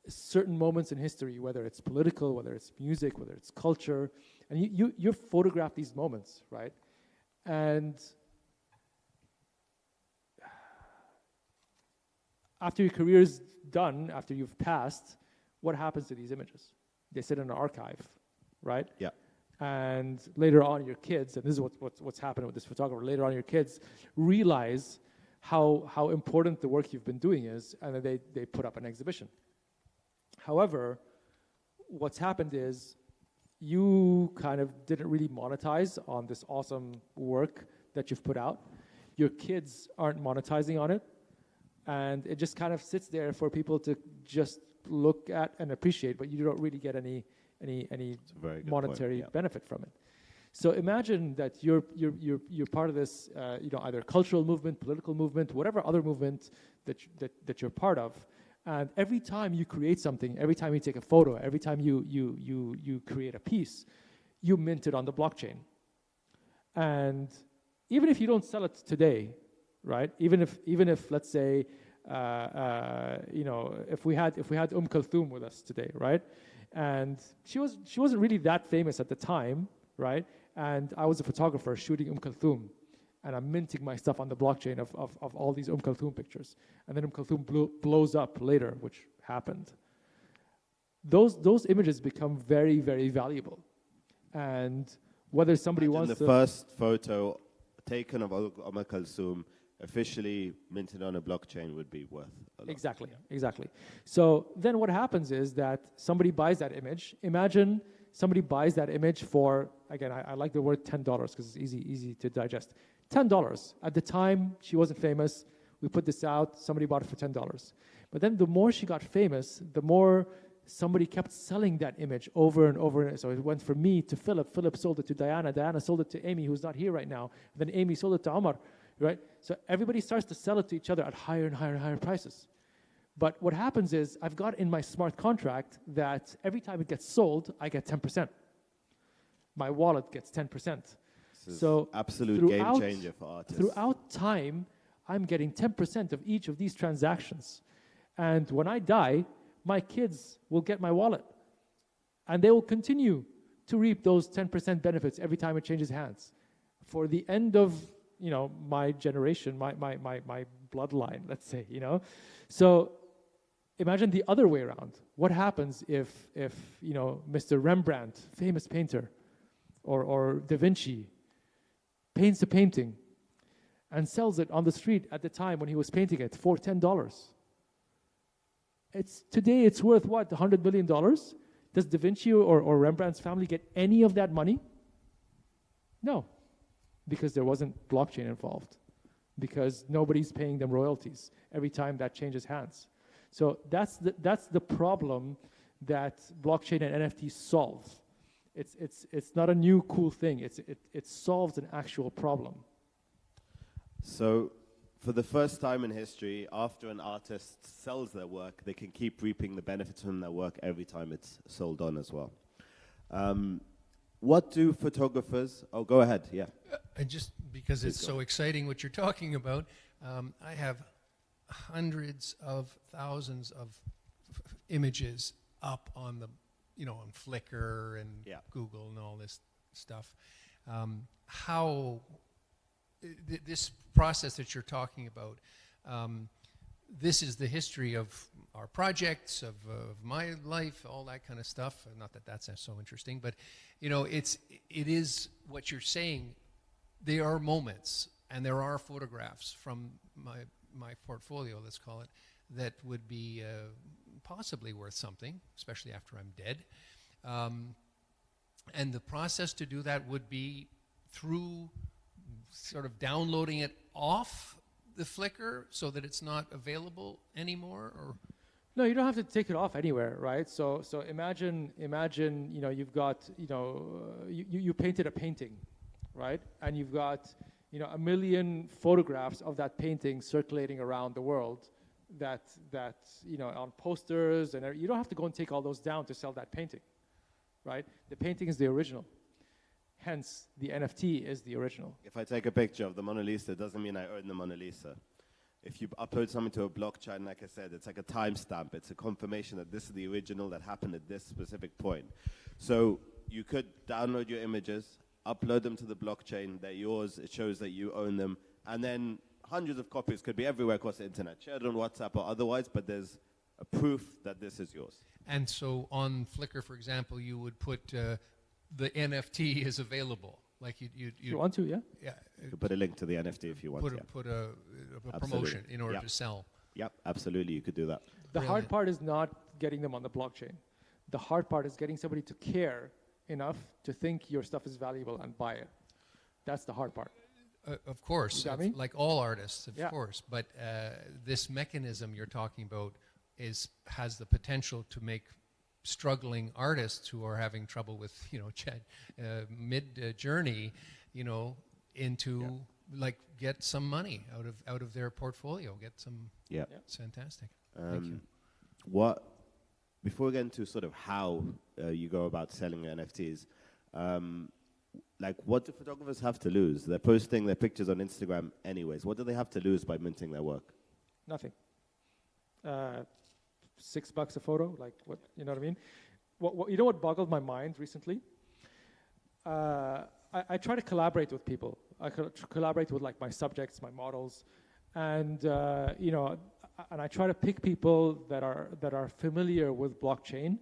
certain moments in history, whether it's political, whether it's music, whether it's culture, and you photograph these moments, right? And after your career's done, after you've passed, what happens to these images? They sit in an archive, right? Yeah. And later on, your kids, and this is what's happening with this photographer, later on your kids realize how important the work you've been doing is, and then they put up an exhibition. However, what's happened is you kind of didn't really monetize on this awesome work that you've put out. Your kids aren't monetizing on it, and it just kind of sits there for people to just look at and appreciate, but you don't really get any monetary benefit from it. So imagine that you're part of this, either cultural movement, political movement, whatever other movement that you're part of, and every time you create something, every time you take a photo, every time you create a piece, you mint it on the blockchain. And even if you don't sell it today, right? Even if let's say, if we had Kulthum with us today, right? And she wasn't really that famous at the time, right? And I was a photographer shooting Kulthum, and I'm minting my stuff on the blockchain of all these Kulthum pictures. And then Kulthum blows up later, which happened. Those images become very, very valuable. And whether somebody wants the first photo taken of Kulthum officially minted on a blockchain would be worth a lot. Exactly. So then what happens is that somebody buys that image. Imagine somebody buys that image for, again, I like the word $10 because it's easy to digest. $10. At the time, she wasn't famous. We put this out. Somebody bought it for $10. But then the more she got famous, the more somebody kept selling that image over and over. So it went from me to Philip. Philip sold it to Diana. Diana sold it to Amy, who's not here right now. Then Amy sold it to Omar, right? So everybody starts to sell it to each other at higher and higher and higher prices. But what happens is I've got in my smart contract that every time it gets sold, I get 10%. My wallet gets 10%. So absolute game changer for artists. Throughout time, I'm getting 10% of each of these transactions. And when I die, my kids will get my wallet. And they will continue to reap those 10% benefits every time it changes hands. For the end of, my generation, my bloodline, let's say, So imagine the other way around. What happens if Mr. Rembrandt, famous painter, or Da Vinci, paints a painting and sells it on the street at the time when he was painting it for $10. Today it's worth what, $100 million? Does Da Vinci or Rembrandt's family get any of that money? No, because there wasn't blockchain involved, because nobody's paying them royalties every time that changes hands. So that's the problem that blockchain and NFTs solve. It's not a new cool thing. It solves an actual problem. So, for the first time in history, after an artist sells their work, they can keep reaping the benefits from their work every time it's sold on as well. What do photographers... Oh, go ahead, yeah. And just because it's so exciting what you're talking about, I have hundreds of thousands of images up on the, on Flickr and Google and all this stuff. This process that you're talking about, this is the history of our projects, of my life, all that kind of stuff. Not that that's so interesting, but it is what you're saying. There are moments and there are photographs from my portfolio, let's call it, that would be possibly worth something, especially after I'm dead. And the process to do that would be through sort of downloading it off the Flickr so that it's not available anymore, or? No, you don't have to take it off anywhere, right? So imagine, you've got, you painted a painting, right? And you've got, 1 million photographs of that painting circulating around the world that on posters, and you don't have to go and take all those down to sell that painting, right? The painting is the original. Hence, the NFT is the original. If I take a picture of the Mona Lisa, it doesn't mean I own the Mona Lisa. If you upload something to a blockchain, like I said, it's like a timestamp. It's a confirmation that this is the original that happened at this specific point. So you could download your images, upload them to the blockchain. They're yours. It shows that you own them. And then hundreds of copies could be everywhere across the internet, shared on WhatsApp or otherwise, but there's a proof that this is yours. And so on Flickr, for example, you would put the NFT is available. Like if you want to, yeah? Yeah. You could put a link to the NFT if you want. Put a promotion in order to sell. Yep, absolutely, you could do that. The hard part is not getting them on the blockchain. The hard part is getting somebody to care enough to think your stuff is valuable and buy it. That's the hard part. Of course, like all artists, of Yeah. course. But this mechanism you're talking about has the potential to make struggling artists who are having trouble with mid journey, into get some money out of their portfolio, get some. Yeah, it's fantastic. Thank you. Before we get into sort of how you go about selling NFTs, what do photographers have to lose? They're posting their pictures on Instagram anyways. What do they have to lose by minting their work? Nothing. $6 a photo, what, you know what I mean? What boggled my mind recently? I try to collaborate with people. I collaborate with my subjects, my models, and and I try to pick people that are familiar with blockchain,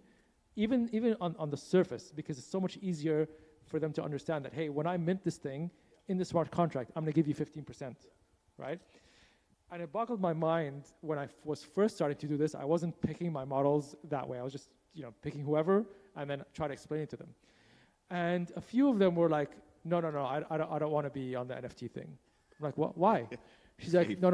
even on the surface, because it's so much easier for them to understand that, hey, when I mint this thing in the smart contract, I'm going to give you 15%, right? And it boggled my mind when I was first starting to do this. I wasn't picking my models that way. I was just, picking whoever and then try to explain it to them. And a few of them were like, no, I don't want to be on the NFT thing. I'm like, what? Why? She's like, no,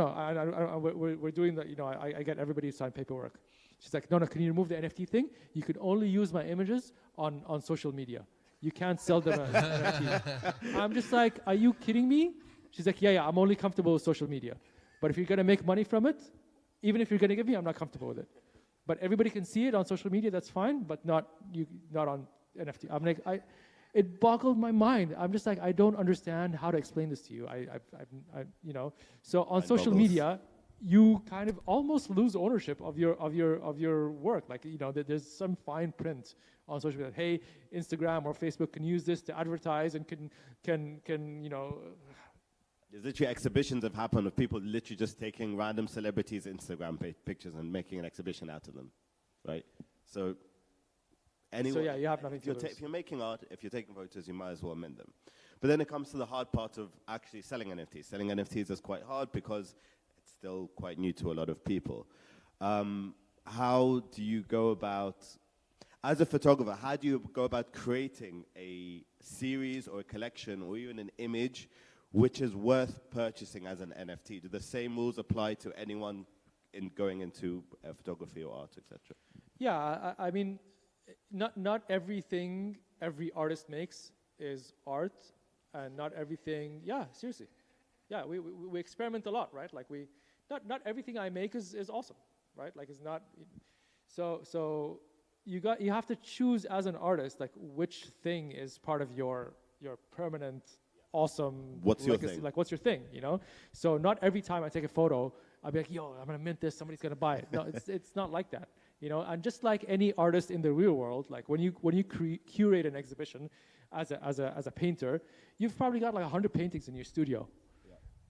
we're doing the, I get everybody to sign paperwork. She's like, no, can you remove the NFT thing? You can only use my images on social media. You can't sell them as NFT. I'm just like, are you kidding me? She's like, yeah, I'm only comfortable with social media. But if you're going to make money from it, even if you're going to give me, I'm not comfortable with it. But everybody can see it on social media, that's fine, but not on NFT. I'm like, it boggled my mind. I'm just like, I don't understand how to explain this to you. So on social media, you kind of almost lose ownership of your work. Like, there's some fine print on social media. Hey, Instagram or Facebook can use this to advertise and can There's literally exhibitions have happened of people literally just taking random celebrities' Instagram pictures and making an exhibition out of them, right? So anyone, yeah, you have nothing to lose. If you're making art, if you're taking photos, you might as well mint them. But then it comes to the hard part of actually selling NFTs. Selling NFTs is quite hard because it's still quite new to a lot of people. How do you go about, as a photographer, how do you go about creating a series or a collection or even an image which is worth purchasing as an NFT? Do the same rules apply to anyone going into photography or art, etc.? Yeah, I mean, not everything every artist makes is art, and not everything. Yeah, seriously. Yeah, we experiment a lot, right? Like not everything I make is awesome, right? Like it's not. So you have to choose as an artist, like which thing is part of your permanent awesome what's legacy. Your thing? Like what's your thing, So not every time I take a photo, I'll be like, yo, I'm gonna mint this, somebody's gonna buy it. No, it's not like that, And just like any artist in the real world, like when you curate an exhibition as a painter, you've probably got like 100 paintings in your studio,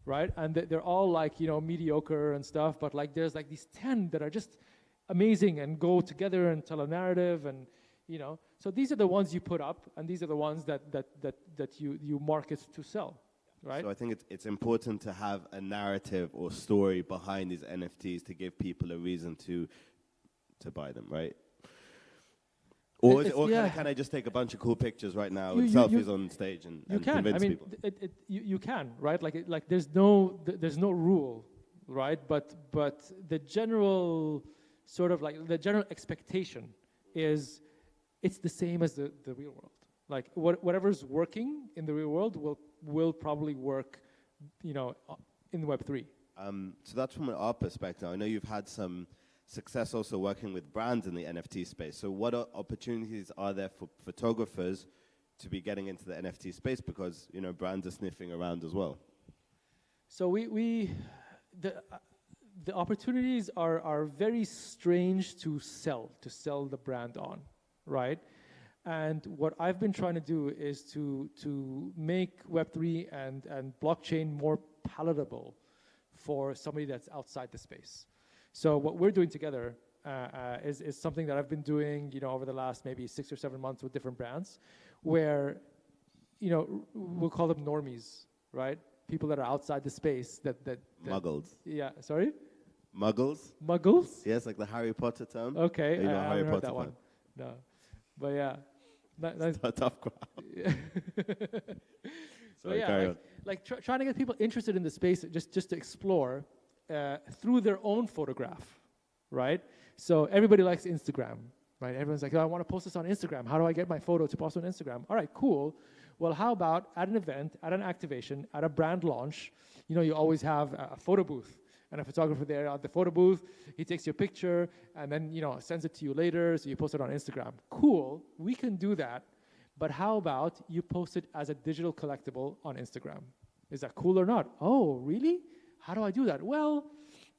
right? And they're all like mediocre and stuff, but like there's like these 10 that are just amazing and go together and tell a narrative and so these are the ones you put up, and these are the ones that you market to sell, right? So I think it's important to have a narrative or story behind these NFTs to give people a reason to buy them, right? Or can I just take a bunch of cool pictures right now with selfies on stage and convince people? You can, right? Like there's no rule, right? But the general sort of like the general expectation is it's the same as the real world. Like whatever's working in the real world will probably work, in Web3. So that's from an art perspective. I know you've had some success also working with brands in the NFT space. So what opportunities are there for photographers to be getting into the NFT space? Because brands are sniffing around as well. So the opportunities are very strange to sell the brand on, right? And what I've been trying to do is to make Web3 and blockchain more palatable for somebody that's outside the space. So what we're doing together is something that I've been doing, over the last maybe 6 or 7 months with different brands, where, we'll call them normies, right? People that are outside the space that Muggles. Yeah, sorry? Muggles? Muggles? Yes, like the Harry Potter term. Okay, I haven't heard that one. No, but yeah. It's a tough crowd. Sorry, carry on. Trying to get people interested in the space just to explore through their own photograph, right? So everybody likes Instagram, right? Everyone's like, oh, I want to post this on Instagram. How do I get my photo to post on Instagram? All right, cool. Well, how about at an event, at an activation, at a brand launch, you always have a photo booth and a photographer there at the photo booth. He takes your picture and then, sends it to you later, so you post it on Instagram. Cool, we can do that. But how about you post it as a digital collectible on Instagram? Is that cool or not? Oh, really? How do I do that? Well,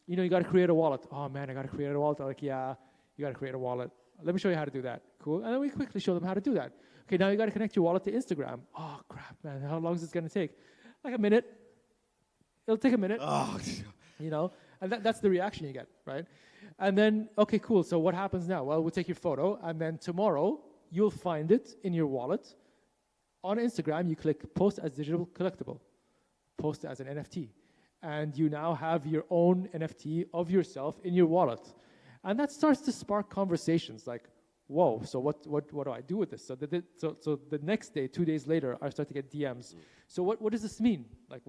you got to create a wallet. Oh, man, I got to create a wallet. I'm like, yeah, you got to create a wallet. Let me show you how to do that. Cool. And then we quickly show them how to do that. Okay, now you got to connect your wallet to Instagram. Oh, crap, man. How long is this going to take? Like a minute. It'll take a minute. Oh, and that's the reaction you get, right? And then, okay, cool. So what happens now? Well, we'll take your photo, and then tomorrow you'll find it in your wallet. On Instagram, you click post as digital collectible, post as an NFT. And you now have your own NFT of yourself in your wallet. And that starts to spark conversations like, whoa, so what do I do with this? So the next day, 2 days later, I start to get DMs. So what does this mean? Like,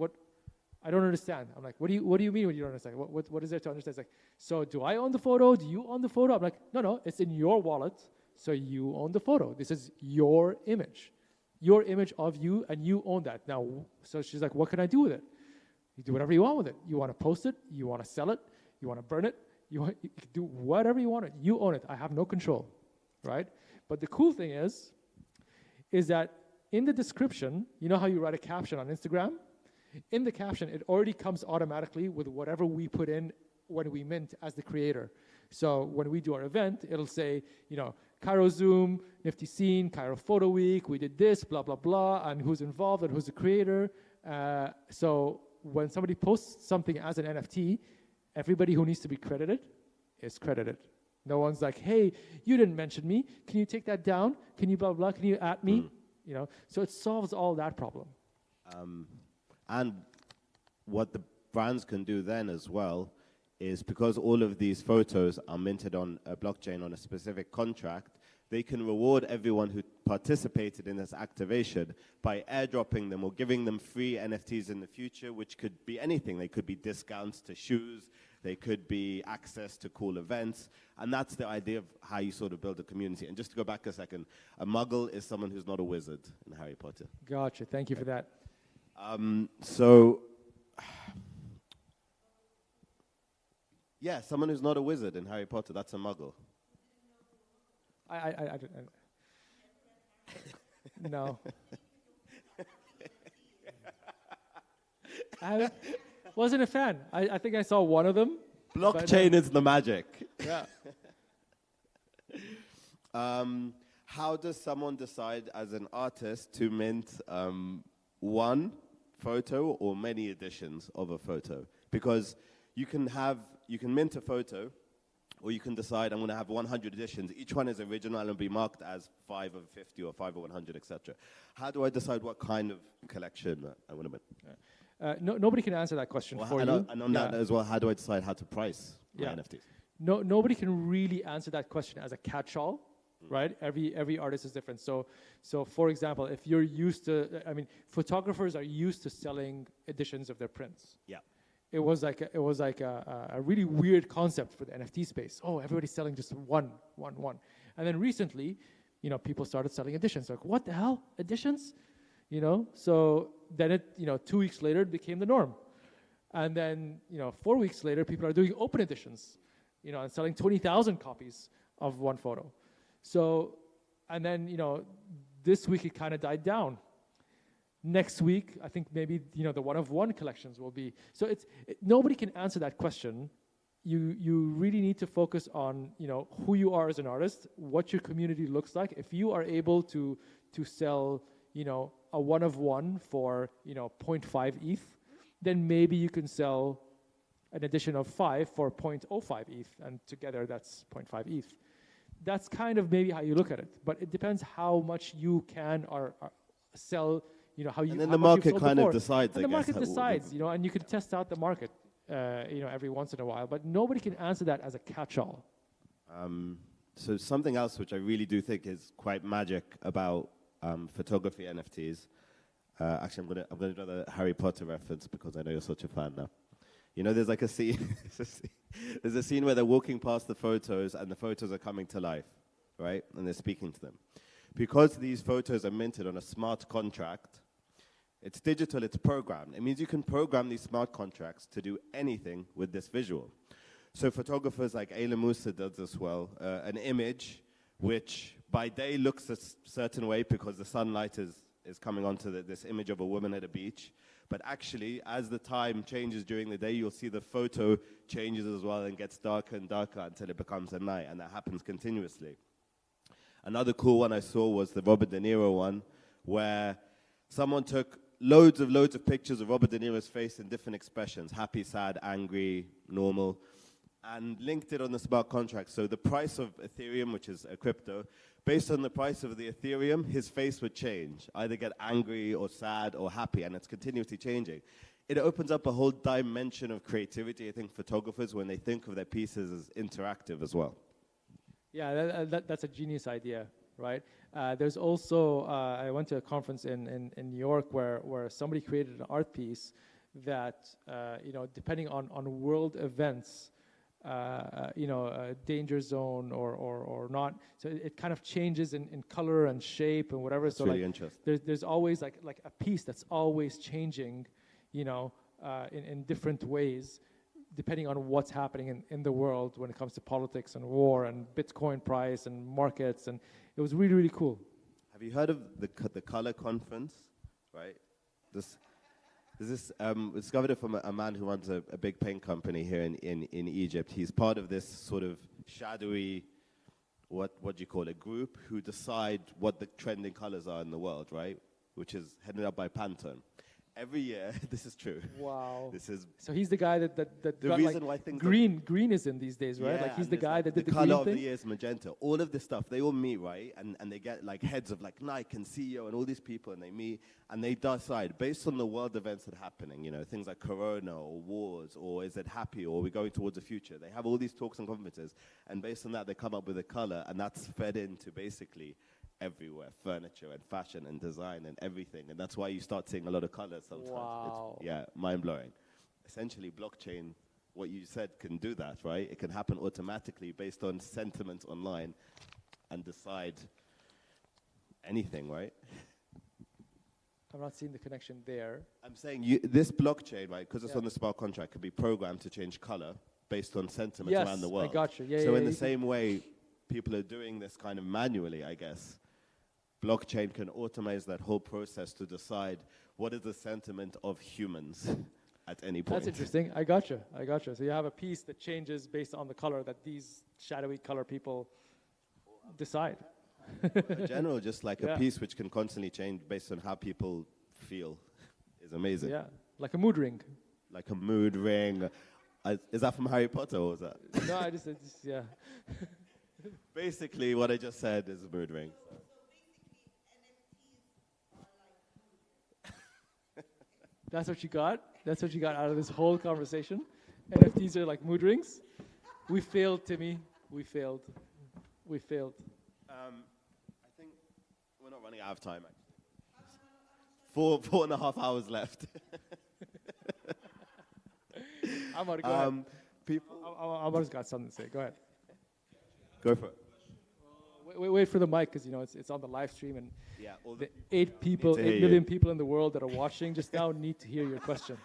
I don't understand. I'm like, what do you mean when you don't understand? What is there to understand? It's like, so do I own the photo? Do you own the photo? I'm like, no, it's in your wallet, so you own the photo. This is your image of you, and you own that. Now, so she's like, what can I do with it? You do whatever you want with it. You want to post it, you want to sell it, you want to burn it, you can do whatever you want it. You own it. I have no control, right? But the cool thing is that in the description, you know how you write a caption on Instagram? In the caption, it already comes automatically with whatever we put in when we mint as the creator. So when we do our event, it'll say, Cairo Zoom, Nifty Scene, Cairo Photo Week, we did this, blah, blah, blah, and who's involved and who's the creator. So when somebody posts something as an NFT, everybody who needs to be credited is credited. No one's like, hey, you didn't mention me. Can you take that down? Can you blah, blah, can you at me? So it solves all that problem. And what the brands can do then as well is, because all of these photos are minted on a blockchain on a specific contract, they can reward everyone who participated in this activation by airdropping them or giving them free NFTs in the future, which could be anything. They could be discounts to shoes, they could be access to cool events, and that's the idea of how you sort of build a community. And just to go back a second, a muggle is someone who's not a wizard in Harry Potter. Gotcha, thank you for that. Yeah, someone who's not a wizard in Harry Potter, that's a muggle. No. I wasn't a fan. I think I saw one of them. Blockchain is the magic. Yeah. How does someone decide as an artist to mint one photo or many editions of a photo? Because you can mint a photo, or you can decide I'm going to have 100 editions. Each one is original and be marked as 5 of 50 or 5 of 100, etc. How do I decide what kind of collection I want to mint? Nobody can answer that question for you. And on that as well, how do I decide how to price my NFTs? Nobody can really answer that question as a catch-all, right? Every artist is different. So for example, if you're used to, photographers are used to selling editions of their prints. Yeah. It was like a really weird concept for the NFT space. Oh, everybody's selling just one. And then recently, people started selling editions. Like, what the hell? Editions? So then it, 2 weeks later, it became the norm. And then, 4 weeks later, people are doing open editions, and selling 20,000 copies of one photo. So, and then, this week it kind of died down. Next week, I think maybe, the one-of-one collections will be. So nobody can answer that question. You really need to focus on, who you are as an artist, what your community looks like. If you are able to sell, a one-of-one for, 0.5 ETH, then maybe you can sell an edition of 5 for 0.05 ETH, and together that's 0.5 ETH. That's kind of maybe how you look at it, but it depends how much you can or sell. How you. And then the market kind of decides. And the market decides, and you can test out the market, every once in a while. But nobody can answer that as a catch-all. So something else which I really do think is quite magic about photography NFTs. Actually, I'm gonna do the Harry Potter reference because I know you're such a fan now. There's like a scene. There's a scene where they're walking past the photos and the photos are coming to life, right? And they're speaking to them. Because these photos are minted on a smart contract, it's digital, it's programmed. It means you can program these smart contracts to do anything with this visual. So photographers like Ayla Musa does this well, an image which by day looks a certain way because the sunlight is coming onto this image of a woman at a beach. But actually, as the time changes during the day, you'll see the photo changes as well and gets darker and darker until it becomes a night, and that happens continuously. Another cool one I saw was the Robert De Niro one, where someone took loads of pictures of Robert De Niro's face in different expressions, happy, sad, angry, normal, and linked it on the smart contract. So the price of Ethereum, which is a crypto, based on the price of the Ethereum, his face would change, either get angry or sad or happy, and it's continuously changing. It opens up a whole dimension of creativity, I think, photographers, when they think of their pieces as interactive as well. Yeah, that's a genius idea, right? There's also, I went to a conference in New York where somebody created an art piece that, depending on world events, danger zone or not. So it kind of changes in color and shape and whatever. That's so really like interesting. there's always like a piece that's always changing, in different ways, depending on what's happening in the world when it comes to politics and war and Bitcoin price and markets. And it was really, really cool. Have you heard of the Color Conference? Right? This discovered it from a man who runs a big paint company here in Egypt. He's part of this sort of shadowy, what do you call it, group who decide what the trending colors are in the world, right? Which is headed up by Pantone. Every year, this is true. Wow. This is So he's the guy that the got reason like why things green is in these days, right? Yeah, Like he's and the there's, guy like, that did the color green of thing. the year is magenta. All of this stuff, they all meet, right? And they get like heads of like Nike and CEO and all these people, and they meet and they decide based on the world events that are happening, things like Corona or wars, or is it happy, or are we going towards the future? They have all these talks and conferences, and based on that, they come up with a color, and that's fed into basically everywhere, furniture and fashion and design and everything. And that's why you start seeing a lot of colors sometimes. Wow. It's, mind-blowing. Essentially, blockchain, what you said, can do that, right? It can happen automatically based on sentiment online and decide anything, right? I'm not seeing the connection there. I'm saying this blockchain, right, because it's Yeah. on the smart contract, could be programmed to change color based on sentiment Yes, around the world. I got you. Yeah, so yeah, in you the same way, people are doing this kind of manually, I guess. Blockchain can automate that whole process to decide what is the sentiment of humans at any point. That's interesting. I got you. So you have a piece that changes based on the color that these shadowy color people decide. In general, just like Yeah. a piece which can constantly change based on how people feel is amazing. Yeah, like a mood ring. Like a mood ring. Is that from Harry Potter or was that? No, I just yeah. Basically, what I just said is a mood ring. That's what you got? That's what you got out of this whole conversation? NFTs are like mood rings? We failed, Timmy. We failed. I think we're not running out of time, actually. 4.5 hours left. Ahmad, go ahead. People, Ahmad's got something to say. Go ahead. go for it. Wait for the mic because it's on the live stream and Yeah, all the the 8 people, need to hear 8 million you. people in the world that are watching just now need to hear your question.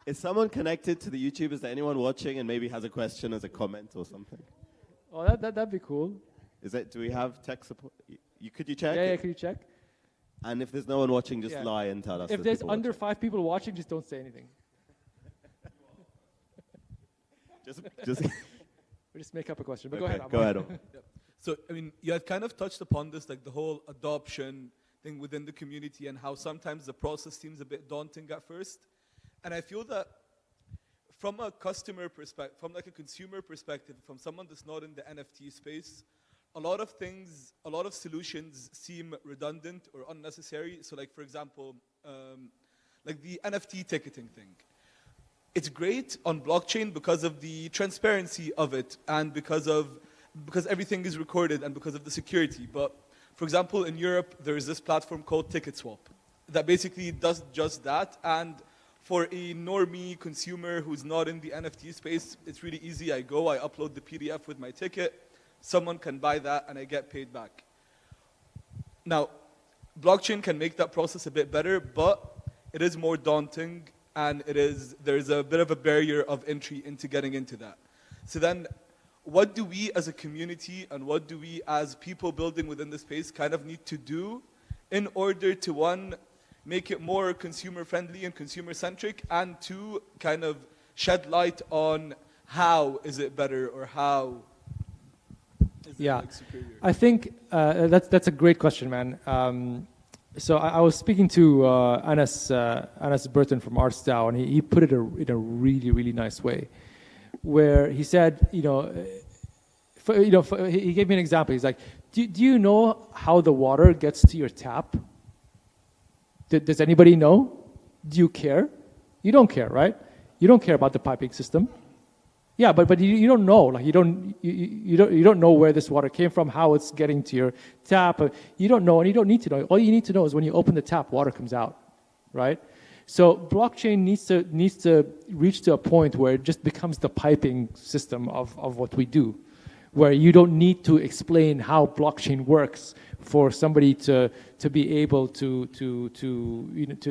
Is someone connected to the YouTube? Is there anyone watching and maybe has a question as a comment or something? Oh, that'd be cool. Do we have tech support? Could you check? Yeah, can you check? And if there's no one watching, just Yeah. lie and tell us. If there's under 5 people watching, just don't say anything. just We just make up a question. But okay, go ahead. go Ahmad. ahead. So, I mean, you had kind of touched upon this, like the whole adoption thing within the community and how sometimes the process seems a bit daunting at first. And I feel that from a customer perspective, from like a consumer perspective, from someone that's not in the NFT space, a lot of things, a lot of solutions seem redundant or unnecessary. So like, for example, like the NFT ticketing thing. It's great on blockchain because of the transparency of it and because everything is recorded and because of the security. But for example, in Europe, there is this platform called TicketSwap that basically does just that. And for a normie consumer who's not in the NFT space, it's really easy. I upload the PDF with my ticket. Someone can buy that and I get paid back. Now, blockchain can make that process a bit better, but it is more daunting and there's a bit of a barrier of entry into getting into that. So then, what do we as a community and what do we as people building within the space kind of need to do in order to, one, make it more consumer friendly and consumer centric, and two, kind of shed light on how is it better or how is it like superior? I think that's a great question, man. So I was speaking to Anas Burton from ArtStyle, and he put it in a really, really nice way, where he said, he gave me an example. He's like, do you know how the water gets to your tap? Does anybody know? Do you care? You don't care, right? You don't care about the piping system. Yeah, but you don't know. Like you don't know where this water came from, how it's getting to your tap. You don't know, and you don't need to know. All you need to know is when you open the tap, water comes out, right? So blockchain needs to reach to a point where it just becomes the piping system of what we do, where you don't need to explain how blockchain works for somebody to be able to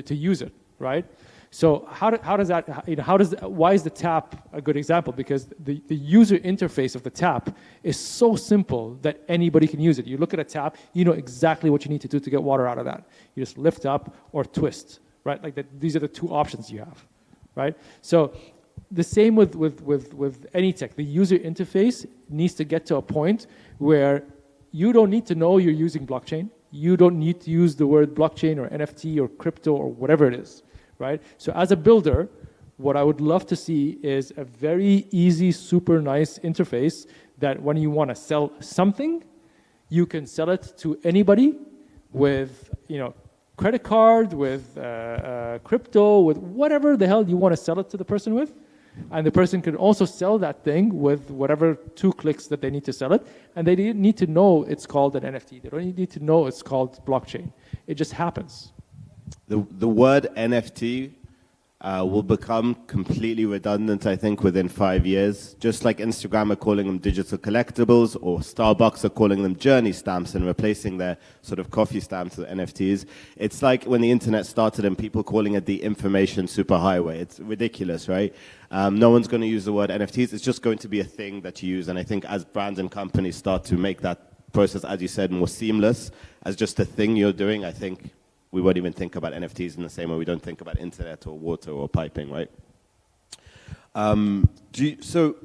use it, right? So why is the tap a good example? Because the user interface of the tap is so simple that anybody can use it. You look at a tap, you know exactly what you need to do to get water out of that. You just lift up or twist, right? Like that, these are the two options you have, right? So the same with any tech. The user interface needs to get to a point where you don't need to know you're using blockchain. You don't need to use the word blockchain or NFT or crypto or whatever it is. Right? So as a builder, what I would love to see is a very easy, super nice interface that when you want to sell something, you can sell it to anybody with, credit card, with crypto, with whatever the hell you want to sell it to the person with. And the person can also sell that thing with whatever 2 clicks that they need to sell it. And they didn't need to know it's called an NFT. They don't need to know it's called blockchain. It just happens. The word NFT will become completely redundant, I think, within 5 years. Just like Instagram are calling them digital collectibles, or Starbucks are calling them journey stamps and replacing their sort of coffee stamps with NFTs. It's like when the internet started and people calling it the information superhighway. It's ridiculous, right? No one's going to use the word NFTs. It's just going to be a thing that you use. And I think as brands and companies start to make that process, as you said, more seamless, as just a thing you're doing, I think we won't even think about NFTs in the same way we don't think about internet or water or piping, right? So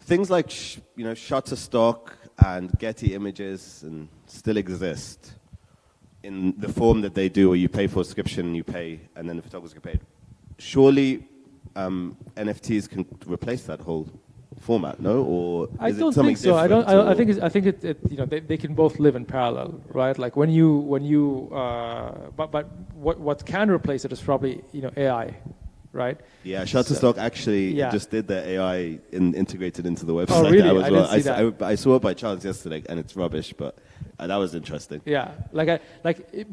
things like Shutterstock and Getty Images and still exist in the form that they do, where you pay for a subscription, you pay, and then the photographers get paid. Surely NFTs can replace that whole format, no? Or I don't think so. I think they can both live in parallel, right? Like when you but what can replace it is probably AI, right? Yeah, Shutterstock actually just did their AI integrated into the website. Oh, really? I didn't see that. I saw it by chance yesterday, and it's rubbish, but that was interesting. Yeah,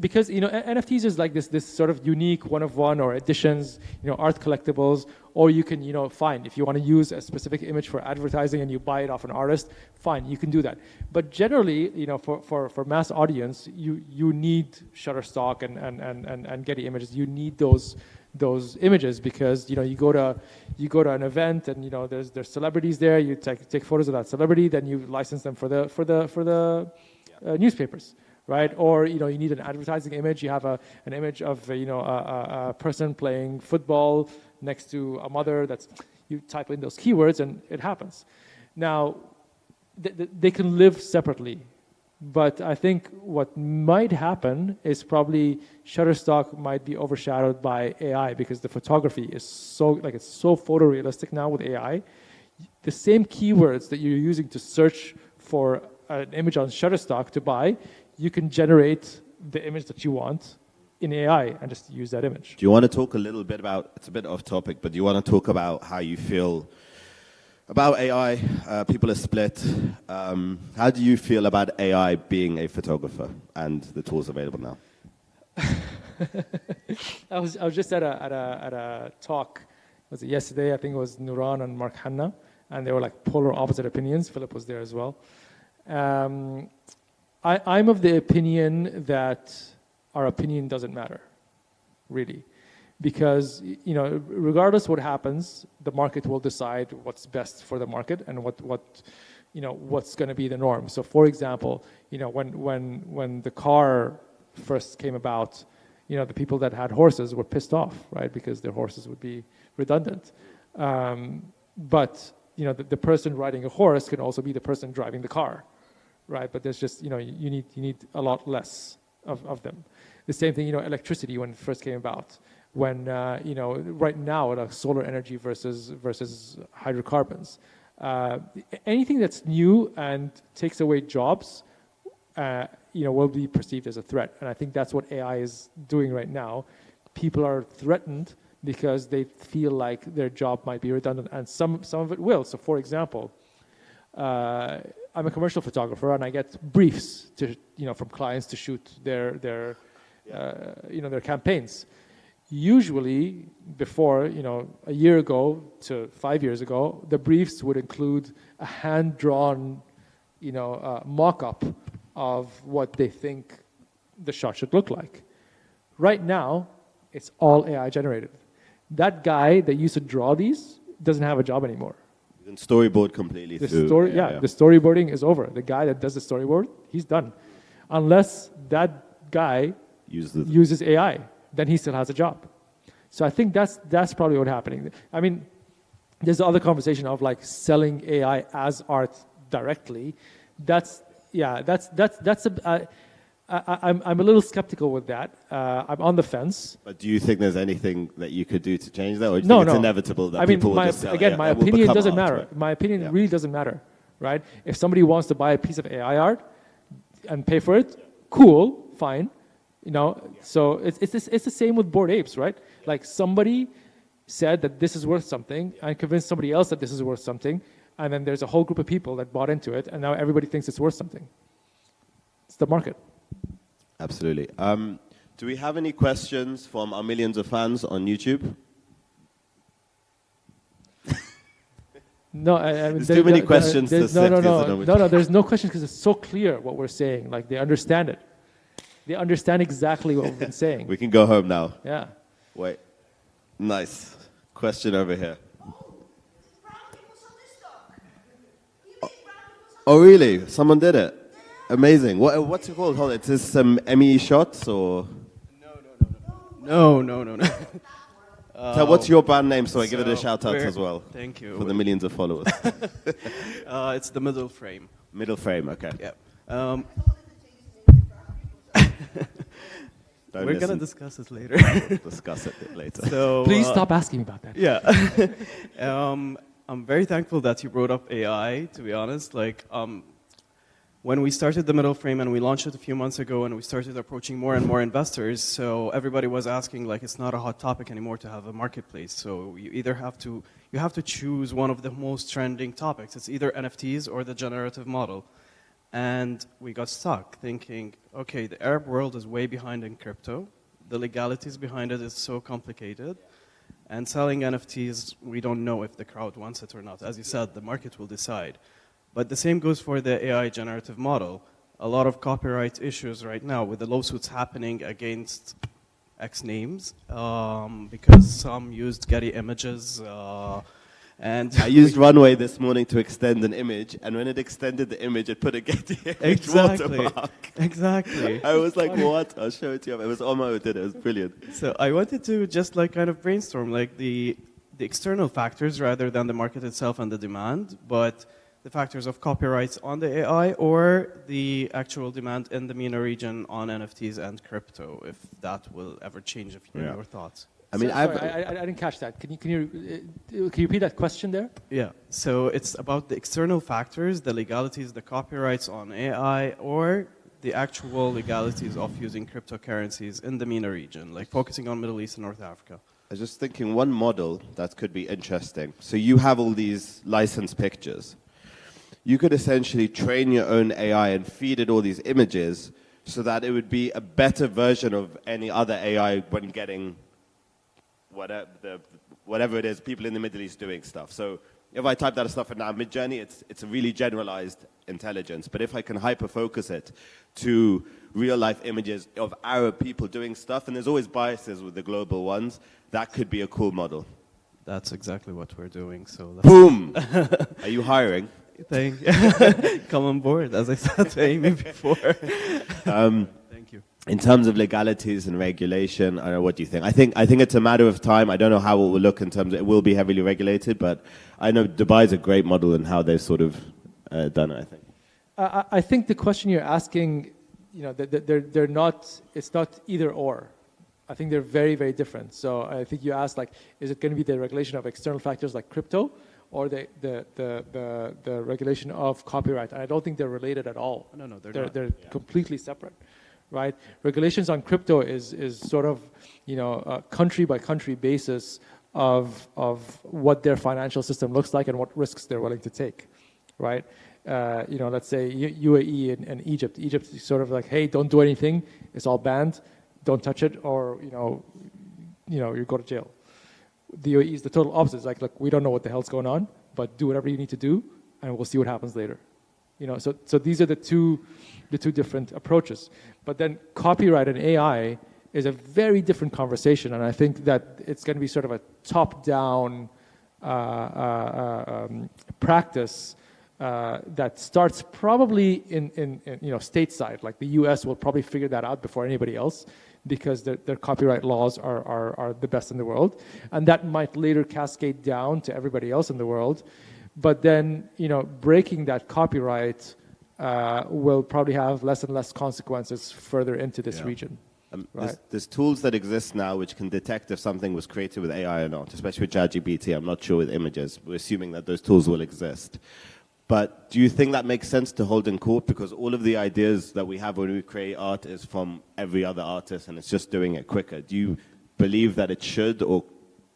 because NFTs is like this sort of unique one of one or editions, art collectibles, or you can fine if you want to use a specific image for advertising and you buy it off an artist, fine, you can do that. But generally, for mass audience, you need Shutterstock and Getty Images. You need those images because you go to an event and there's celebrities there. You take photos of that celebrity, then you license them for the newspapers, right? Or you need an advertising image. You have an image of a person playing football next to a mother. You type in those keywords and it happens. Now they can live separately, but I think what might happen is probably Shutterstock might be overshadowed by AI because the photography is it's so photorealistic now with AI. The same keywords that you're using to search for an image on Shutterstock to buy, you can generate the image that you want in AI and just use that image. Do you want to talk a little bit about, it's a bit off topic, but do you want to talk about how you feel about AI? People are split. How do you feel about AI being a photographer and the tools available now? I was just at a talk, was it yesterday? I think it was Nuran and Mark Hanna, and they were like polar opposite opinions. Philip was there as well. I'm of the opinion that our opinion doesn't matter, really, because regardless what happens, the market will decide what's best for the market and what's going to be the norm. So, for example, when the car first came about, the people that had horses were pissed off, right, because their horses would be redundant. But the person riding a horse can also be the person driving the car, right? But there's just you need a lot less of them. The same thing, electricity when it first came about. When right now, like solar energy versus hydrocarbons. Anything that's new and takes away jobs, will be perceived as a threat. And I think that's what AI is doing right now. People are threatened because they feel like their job might be redundant, and some of it will. So, for example, I'm a commercial photographer, and I get briefs from clients to shoot their campaigns. usually before, a year ago to 5 years ago, the briefs would include a hand-drawn, mock-up of what they think the shot should look like. Right now, it's all AI generated. That guy that used to draw these doesn't have a job anymore. You can storyboard completely The through. the storyboarding is over. The guy that does the storyboard, he's done. Unless that guy uses AI, then he still has a job. So I think that's probably what's happening. I mean, there's the other conversation of like selling AI as art directly. I'm a little skeptical with that. I'm on the fence. But do you think there's anything that you could do to change that, or do you think it's inevitable that people will just sell it? My opinion doesn't matter. My opinion really doesn't matter, right? If somebody wants to buy a piece of AI art and pay for it, cool, fine. So it's the same with Bored Apes, right? Like somebody said that this is worth something and convinced somebody else that this is worth something, and then there's a whole group of people that bought into it, and now everybody thinks it's worth something. It's the market. Absolutely. Do we have any questions from our millions of fans on YouTube? No, there's too many questions to sift. No, there's no questions because it's so clear what we're saying. Like they understand it. They understand exactly what we've been saying. We can go home now. Yeah. Wait. Nice. Question over here. Oh, really? Someone did it? Amazing. What's it called? Hold it. Is this some ME shots or? No. So what's your band name so I give it a shout out as well? Thank you. For the millions of followers. It's the Middle Frame. Middle Frame, okay. Yeah. We're going to discuss this later. Discuss it later. So, please stop asking me about that. Yeah. I'm very thankful that you brought up AI, to be honest. Like, when we started the Middle Frame and we launched it a few months ago and we started approaching more and more investors, so everybody was asking, like, it's not a hot topic anymore to have a marketplace. So you either have to choose one of the most trending topics. It's either NFTs or the generative model. And we got stuck thinking, okay, the Arab world is way behind in crypto. The legalities behind it is so complicated. And selling NFTs, we don't know if the crowd wants it or not. As you said, the market will decide. But the same goes for the AI generative model. A lot of copyright issues right now with the lawsuits happening against X names because some used Getty images. And I used Runway this morning to extend an image, and when it extended the image, it put a Getty image watermark. Exactly. I was like, what? I'll show it to you. It was Omar who did it. It was brilliant. So I wanted to just like kind of brainstorm like the external factors rather than the market itself and the demand, but the factors of copyrights on the AI or the actual demand in the MENA region on NFTs and crypto, if that will ever change your thoughts. I mean, I didn't catch that. Can you repeat that question there? Yeah. So it's about the external factors, the legalities, the copyrights on AI, or the actual legalities of using cryptocurrencies in the MENA region, like focusing on Middle East and North Africa. I was just thinking one model that could be interesting. So you have all these licensed pictures. You could essentially train your own AI and feed it all these images so that it would be a better version of any other AI when getting whatever it is, people in the Middle East doing stuff. So if I type that stuff in now Midjourney, it's a really generalized intelligence. But if I can hyper-focus it to real-life images of Arab people doing stuff, and there's always biases with the global ones, that could be a cool model. That's exactly what we're doing. So boom! Are you hiring? Come on board, as I said to Amy before. Thank you. In terms of legalities and regulation, I don't know, what do you think? I think it's a matter of time. I don't know how it will look in terms of, it will be heavily regulated, but I know Dubai is a great model in how they've sort of done it, I think. I think the question you're asking, they're not, it's not either or. I think they're very, very different. So I think you asked, like, is it going to be the regulation of external factors like crypto or the regulation of copyright? And I don't think they're related at all. No, they're not. They're completely separate. Right, regulations on crypto is sort of a country by country basis of what their financial system looks like and what risks they're willing to take, right? Let's say UAE and Egypt. Egypt is sort of like, hey, don't do anything. It's all banned. Don't touch it, or you go to jail. The UAE is the total opposite. It's like, look, we don't know what the hell's going on, but do whatever you need to do, and we'll see what happens later. So these are the two different approaches. But then copyright and AI is a very different conversation, and I think that it's going to be sort of a top-down practice that starts probably in stateside. Like the U.S. will probably figure that out before anybody else, because their copyright laws are the best in the world, and that might later cascade down to everybody else in the world. But then, breaking that copyright will probably have less and less consequences further into this region. Right. There's tools that exist now which can detect if something was created with AI or not, especially with ChatGPT. I'm not sure with images. We're assuming that those tools will exist. But do you think that makes sense to hold in court? Because all of the ideas that we have when we create art is from every other artist, and it's just doing it quicker. Do you believe that it should or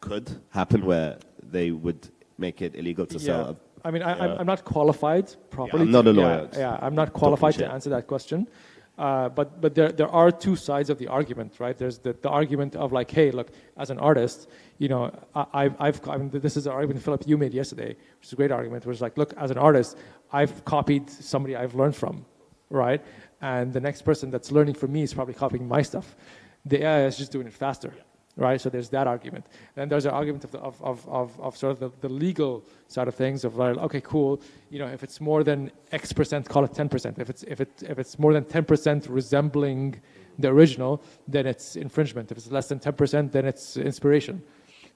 could happen where they would make it illegal to sell? I mean, I'm not qualified properly. I'm not a lawyer. I'm not qualified to answer that question. But there are two sides of the argument, right? There's the argument of like, hey, look, as an artist, this is an argument, Philip, you made yesterday, which is a great argument, which is like, look, as an artist, I've copied somebody I've learned from, right? And the next person that's learning from me is probably copying my stuff. The AI is just doing it faster. Right, so there's that argument. Then there's an argument of sort of the legal side of things. Of like, okay, cool. If it's more than X percent, call it 10%. If it's more than 10% resembling the original, then it's infringement. If it's less than 10%, then it's inspiration.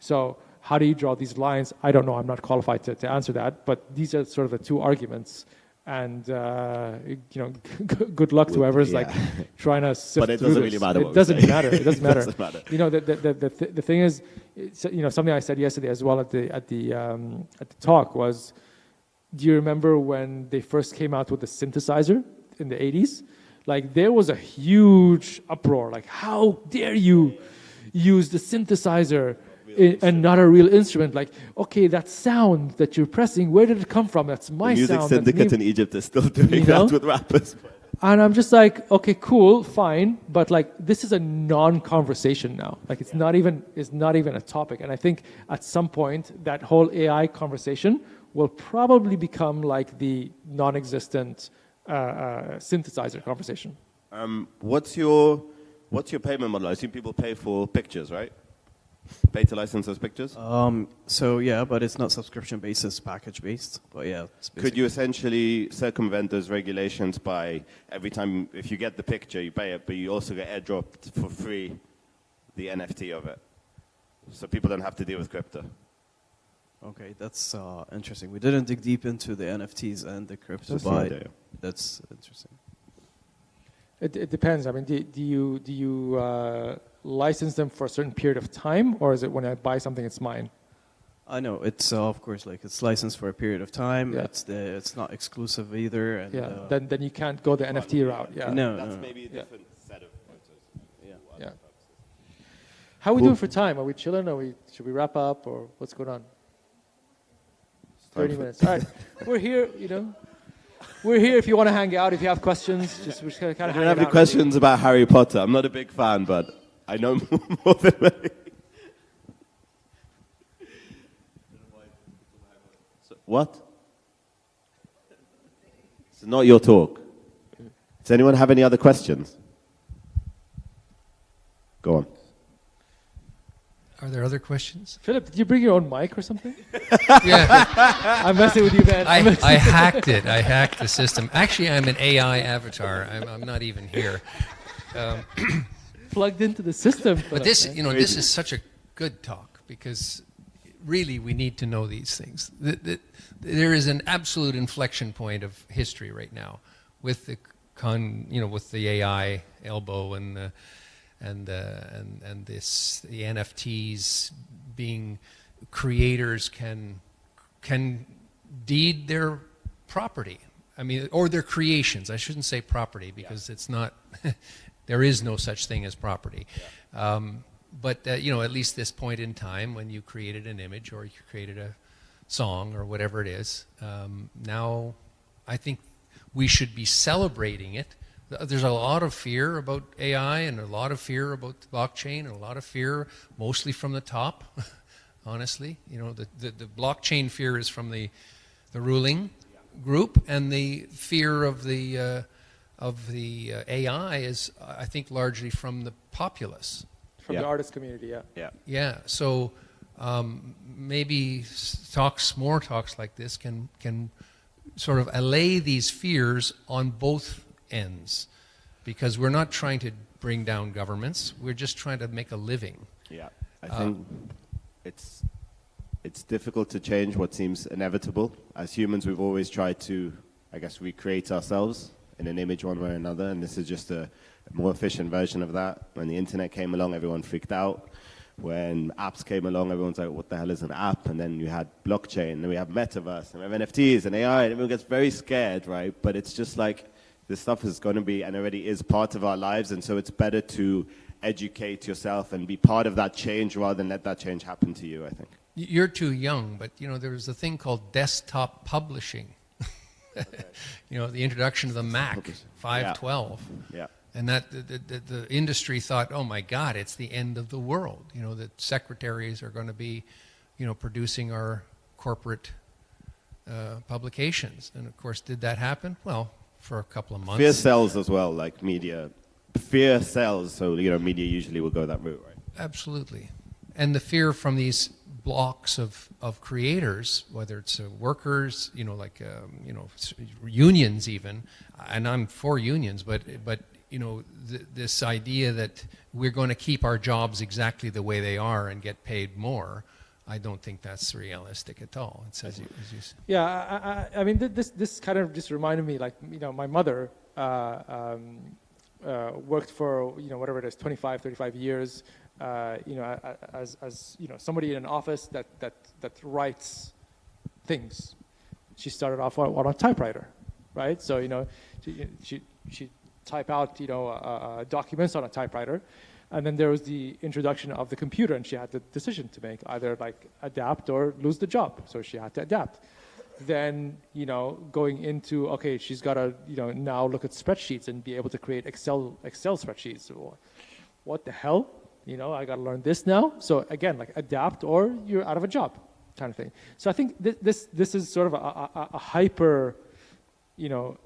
So how do you draw these lines? I don't know. I'm not qualified to answer that. But these are sort of the two arguments. And good luck to whoever's like trying to sift but it doesn't through really this. matter. It doesn't matter. It doesn't matter. It doesn't matter. The thing is, something I said yesterday as well at the talk was, do you remember when they first came out with the synthesizer in the 80s? Like there was a huge uproar. Like, how dare you use the synthesizer and not a real instrument? Like, okay, that sound that you're pressing, where did it come from? That's my the music sound. syndicate in Egypt is still doing that with rappers. And I'm just like, okay, cool, fine, but like this is a non-conversation now. Like it's not even a topic. And I think at some point that whole AI conversation will probably become like the non-existent synthesizer conversation. What's your payment model? I assume people pay for pictures, right? Pay to license those pictures? So yeah, but it's not subscription based, it's package based. But yeah. Could you essentially circumvent those regulations by every time, if you get the picture, you pay it, but you also get airdropped for free the NFT of it? So people don't have to deal with crypto. Okay, that's interesting. We didn't dig deep into the NFTs and the crypto, but that's interesting. It depends. I mean, do you license them for a certain period of time, or is it when I buy something, it's mine? I know it's of course like it's licensed for a period of time. Yeah. It's not exclusive either. And, then you can't go the NFT route. Yeah. No. Maybe a different set of photos. Yeah. How are we doing for time? Are we chilling? Should we wrap up, or what's going on? 30 minutes. All right, we're here. We're here if you want to hang out. If you have questions, we're just kind of I don't have any questions about Harry Potter. I'm not a big fan, but I know more than many. What? It's not your talk. Does anyone have any other questions? Go on. Are there other questions? Philip, did you bring your own mic or something? Yeah. I'm messing with you, man. I hacked it. I hacked the system. Actually, I'm an AI avatar. I'm not even here. Plugged into the system. But this, this is such a good talk because really we need to know these things. There is an absolute inflection point of history right now with the with the AI elbow and the NFTs being creators can deed their property. I mean, or their creations. I shouldn't say property because it's not. There is no such thing as property. Yeah. But at least this point in time, when you created an image or you created a song or whatever it is, now I think we should be celebrating it There's a lot of fear about AI and a lot of fear about the blockchain and a lot of fear mostly from the top, honestly. You know, the blockchain fear is from the ruling group, and the fear of the AI is, I think, largely from the populace. From the artist community, yeah. Yeah, so maybe more talks like this can sort of allay these fears on both ends, because we're not trying to bring down governments, we're just trying to make a living. Yeah, I think it's difficult to change what seems inevitable. As humans, we've always tried to, I guess, recreate ourselves in an image one way or another, and this is just a more efficient version of that. When the internet came along, everyone freaked out. When apps came along, everyone's like, what the hell is an app? And then you had blockchain, and we have metaverse, and we have NFTs and AI, and everyone gets very scared, right? But it's just like, this stuff is going to be, and already is, part of our lives, and so it's better to educate yourself and be part of that change rather than let that change happen to you, I think. You're too young, but you know, there was a thing called desktop publishing. You know, the introduction of the Mac, 512. Yeah. And that the industry thought, oh my God, it's the end of the world. You know, that secretaries are going to be, you know, producing our corporate publications. And of course, did that happen? Well, for a couple of months. Fear sells as well, like media. Fear sells, so, you know, media usually will go that route, right? Absolutely. And the fear from these blocks of creators, whether it's workers, you know, like, you know, unions even, and I'm for unions, but you know, this idea that we're going to keep our jobs exactly the way they are and get paid more, I don't think that's realistic at all. It's as you say. Yeah, I mean, this kind of just reminded me, like, you know, my mother worked for, you know, whatever it is, 25, 35 years, you know, as you know, somebody in an office that writes things. She started off on a typewriter, right? So, you know, she type out, you know, documents on a typewriter, and then there was the introduction of the computer, and she had the decision to make, either like adapt or lose the job. So she had to adapt. Then, you know, going into, okay, she's got to, you know, now look at spreadsheets and be able to create Excel spreadsheets. So what the hell? You know, I got to learn this now. So again, like, adapt or you're out of a job, kind of thing. So I think this is sort of a hyper, you know,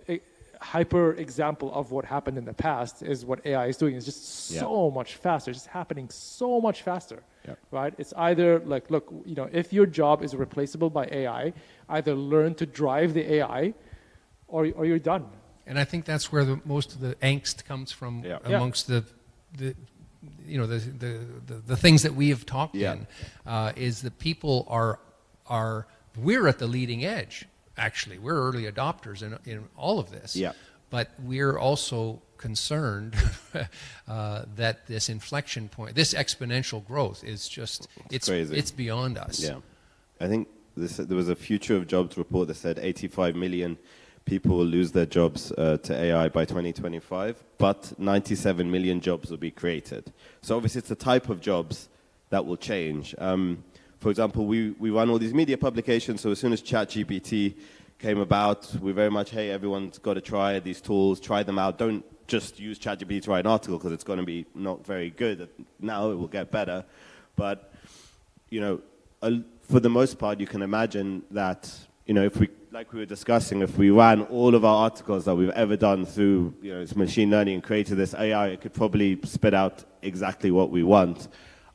hyper example of what happened in the past is what AI is doing. It's just so much faster. It's just happening so much faster, right? It's either like, look, you know, if your job is replaceable by AI, either learn to drive the AI or you're done. And I think that's where most of the angst comes from amongst the you know, the things that we have talked in, is that people we're at the leading edge. Actually, we're early adopters in all of this. Yeah. But we're also concerned that this inflection point, this exponential growth, is just it's crazy. It's beyond us. Yeah, I think there was a Future of Jobs report that said 85 million people will lose their jobs to AI by 2025, but 97 million jobs will be created. So obviously, it's the type of jobs that will change. For example, we run all these media publications, so as soon as ChatGPT came about, we very much, hey, everyone's got to try these tools, try them out. Don't just use ChatGPT to write an article, because it's going to be not very good. Now it will get better. But, you know, for the most part, you can imagine that, you know, if we, like we were discussing, if we ran all of our articles that we've ever done through, you know, it's machine learning and created this AI, it could probably spit out exactly what we want.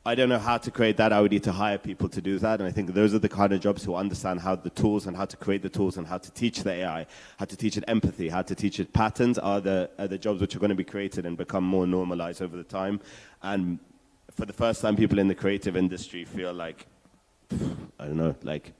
I don't know how to create that. I would need to hire people to do that. And I think those are the kind of jobs who understand how the tools and how to create the tools and how to teach the AI, how to teach it empathy, how to teach it patterns are the jobs which are going to be created and become more normalized over the time. And for the first time, people in the creative industry feel like, I don't know, like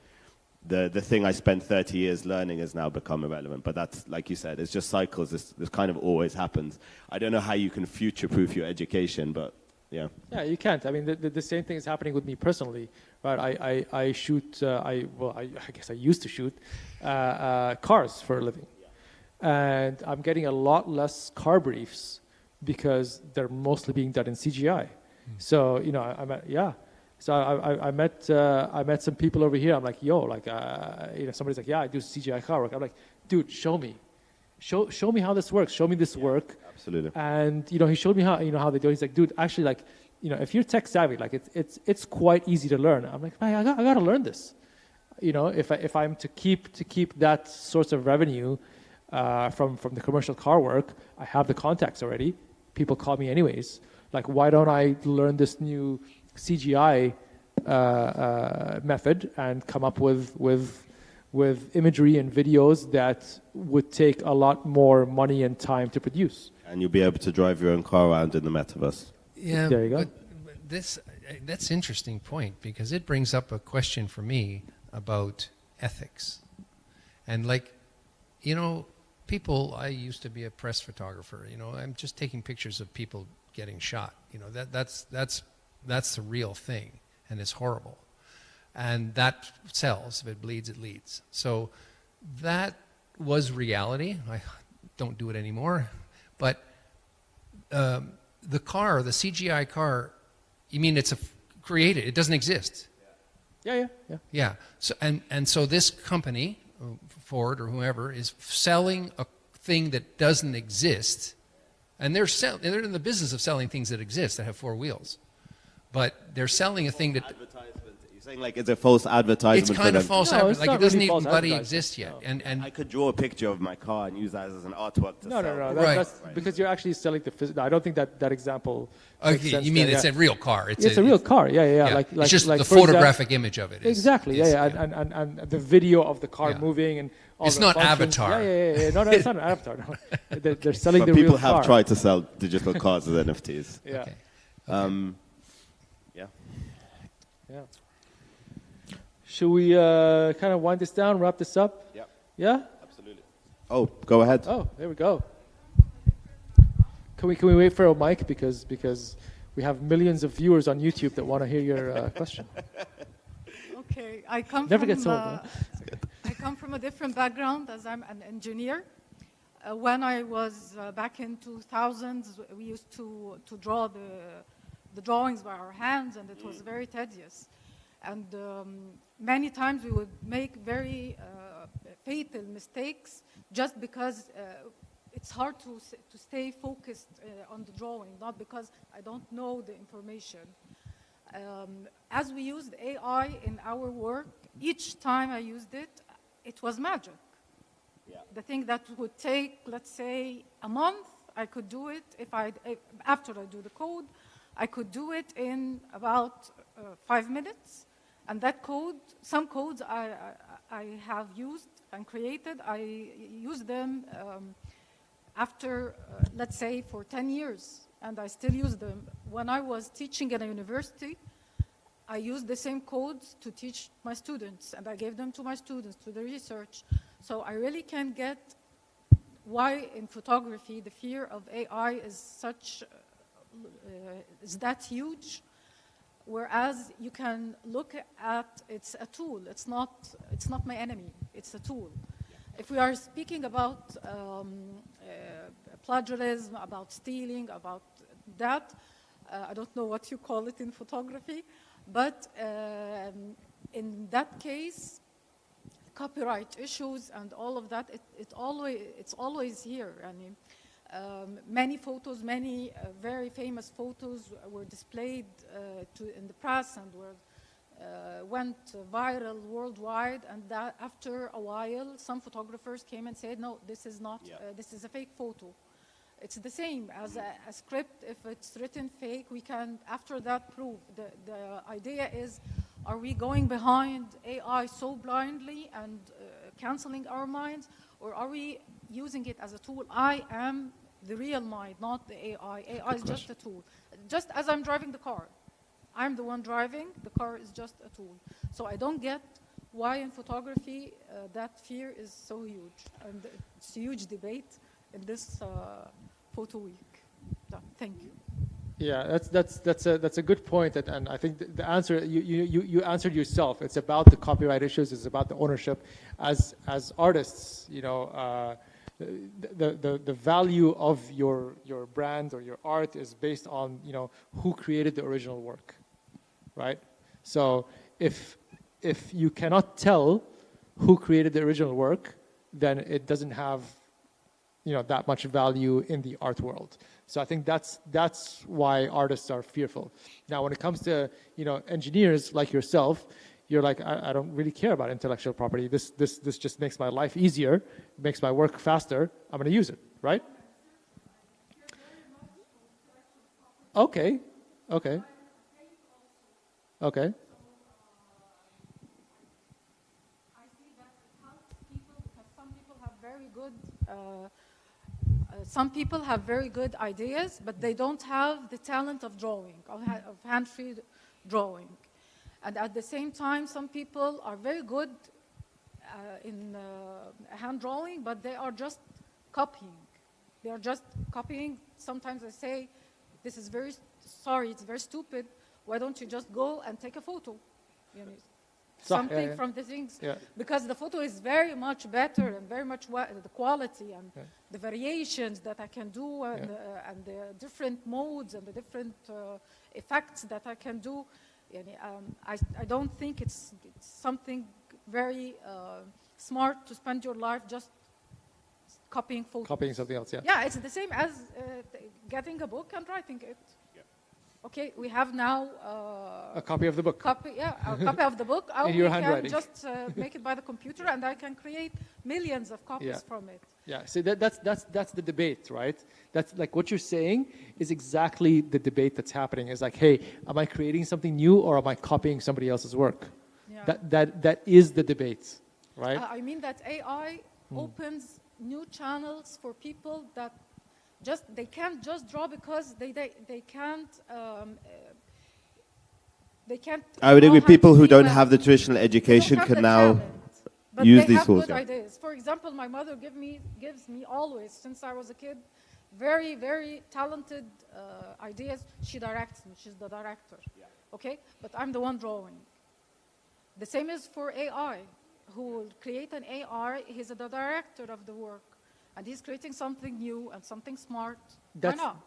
the thing I spent 30 years learning has now become irrelevant. But that's, like you said, it's just cycles. This kind of always happens. I don't know how you can future-proof your education, but yeah. Yeah, you can't. I mean, the same thing is happening with me personally, right? I shoot, I guess I used to shoot cars for a living. And I'm getting a lot less car briefs because they're mostly being done in CGI. So, you know, So I met some people over here. I'm like, yo, like, you know, somebody's like, yeah, I do CGI car work. I'm like, dude, show me. show me how this works. Show me this work. Absolutely. And he showed me how they do it. He's like, dude, actually, like, if you're tech savvy, like it's quite easy to learn. I'm like, man, I gotta learn this. If I'm to keep that source of revenue from the commercial car work, I have the contacts already. People call me anyways. Like, why don't I learn this new CGI method and come up with imagery and videos that would take a lot more money and time to produce. And you'll be able to drive your own car around in the metaverse. Yeah, There you go. but that's an interesting point, because it brings up a question for me about ethics. And like, people, I used to be a press photographer, I'm just taking pictures of people getting shot. That's the real thing, and it's horrible. And that sells. If it bleeds, it leads. So that was reality. I don't do it anymore. But the CGI car, you mean it's created? It doesn't exist. Yeah. Yeah. So and so this company, Ford or whoever, is selling a thing that doesn't exist, and they're in the business of selling things that exist that have four wheels, but they're selling a thing that. You're saying like it's a false advertisement. It's kind of false No, it's advertising. Like, not it doesn't really even false bloody advertising. exist yet. No. And I could draw a picture of my car and use that as an artwork to No. sell. Right. That's because you're actually selling the physical. I don't think that example. makes okay, sense you mean there, it's yeah. a real car? It's a real car. Yeah. Like it's just like the for example- photographic image of it. Exactly. And the video of the car Yeah. moving and all It's the not functions. Avatar. Yeah. No, it's not an avatar. No. They're selling But the people real have car. tried to sell digital cars as NFTs. Yeah. Okay. Yeah. Yeah. Should we kind of wind this down, wrap this up? Yeah. Yeah? Absolutely. Oh, go ahead. Oh, there we go. Can we wait for a mic because we have millions of viewers on YouTube that want to hear your question. Okay, I come Never from gets old, huh? I come from a different background, as I'm an engineer. When I was back in 2000s, we used to draw the drawings by our hands, and it was very tedious. And many times we would make very fatal mistakes just because it's hard to stay focused on the drawing, not because I don't know the information. As we used AI in our work, each time I used it, it was magic. Yeah. The thing that would take, let's say, a month, I could do it after I do the code. I could do it in about 5 minutes. And that code, some codes I have used and created, I use them after, let's say, for 10 years. And I still use them. When I was teaching at a university, I used the same codes to teach my students, and I gave them to my students, to the research. So I really can get why in photography the fear of AI is that huge, whereas you can look at it's a tool. It's not my enemy. It's a tool. If we are speaking about plagiarism, about stealing, about that, I don't know what you call it in photography, but in that case, copyright issues and all of that, it's always here. I mean, many photos, many very famous photos were displayed in the press and went viral worldwide. And that after a while, some photographers came and said, no, this is not, this is a fake photo. It's the same as a script. If it's written fake, we can, after that, prove. The idea is, are we going behind AI so blindly and canceling our minds, or are we using it as a tool? I am the real mind, not the AI. AI is just a tool. Just as I'm driving the car. I'm the one driving, the car is just a tool. So I don't get why in photography that fear is so huge. And it's a huge debate in this photo week. Thank you. Yeah, that's a good point, and I think the answer you answered yourself. It's about the copyright issues. It's about the ownership. As artists, you know, the value of your brand or your art is based on, you know, who created the original work, right? So if you cannot tell who created the original work, then it doesn't have that much value in the art world. So I think that's why artists are fearful. Now, when it comes to engineers like yourself, you're like, I don't really care about intellectual property. This just makes my life easier, makes my work faster. I'm going to use it, right? Okay, okay, okay. I see that it helps people because some people have very good. Some people have very good ideas, but they don't have the talent of drawing, of hand-free drawing. And at the same time, some people are very good in hand drawing, but they are just copying. They are just copying. Sometimes I say, this is very, sorry, it's very stupid. Why don't you just go and take a photo? You know, something from the things. Yeah. Because the photo is very much better and very much the quality and the variations that I can do and the different modes and the different effects that I can do. I don't think it's something very smart to spend your life just copying photos. Copying something else, yeah. Yeah, it's the same as getting a book and writing it. Yeah. Okay, we have now a copy of the book. A copy of the book. In your handwriting. Can just make it by the computer, and I can create millions of copies from it. Yeah, so that's the debate, right? That's like what you're saying is exactly the debate that's happening. Is like, hey, am I creating something new or am I copying somebody else's work? Yeah. That is the debate, right? I mean that AI opens new channels for people that they can't just draw because they can't. They can't. I would agree. People who don't have the traditional education can now use these tools. But they have good ideas. For example, my mother gives me always, since I was a kid, very, very talented ideas. She directs me. She's the director. Yeah. Okay? But I'm the one drawing. The same is for AI. Who will create an AI, he's the director of the work. And he's creating something new and something smart. Why not?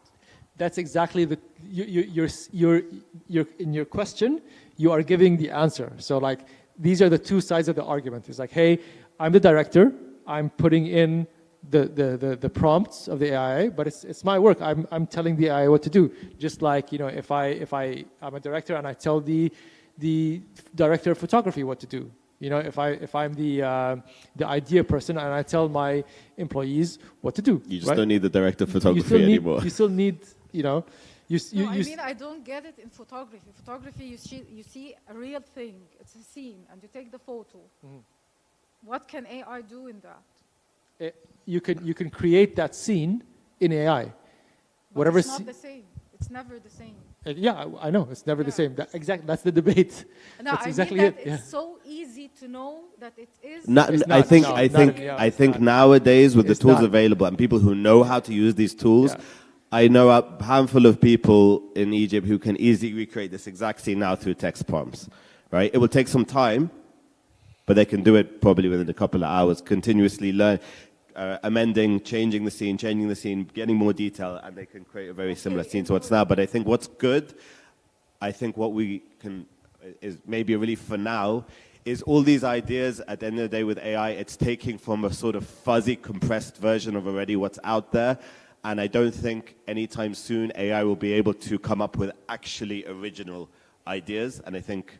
That's exactly you're in your question, you are giving the answer. So like, these are the two sides of the argument. It's like, hey, I'm the director. I'm putting in the prompts of the AI, but it's my work. I'm telling the AI what to do. Just like, if I'm a director and I tell the director of photography what to do. If I'm the idea person and I tell my employees what to do. You just don't need the director of photography anymore. You still need, I mean, I don't get it in photography. Photography, you see a real thing. It's a scene, and you take the photo. Mm-hmm. What can AI do in that? You can create that scene in AI. But it's not the same. It's never the same. Yeah, I know. It's never the same. That's the debate. No, that's exactly I mean it. It's so easy to know that it is. I think nowadays with the tools available and people who know how to use these tools, I know a handful of people in Egypt who can easily recreate this exact scene now through text prompts. Right? It will take some time, but they can do it probably within a couple of hours. Continuously learn. Amending, changing the scene, getting more detail, and they can create a very similar scene to what's now. But I think what's good, I think what we can, is maybe a relief for now, is all these ideas at the end of the day with AI, it's taking from a sort of fuzzy, compressed version of already what's out there. And I don't think anytime soon AI will be able to come up with actually original ideas, and I think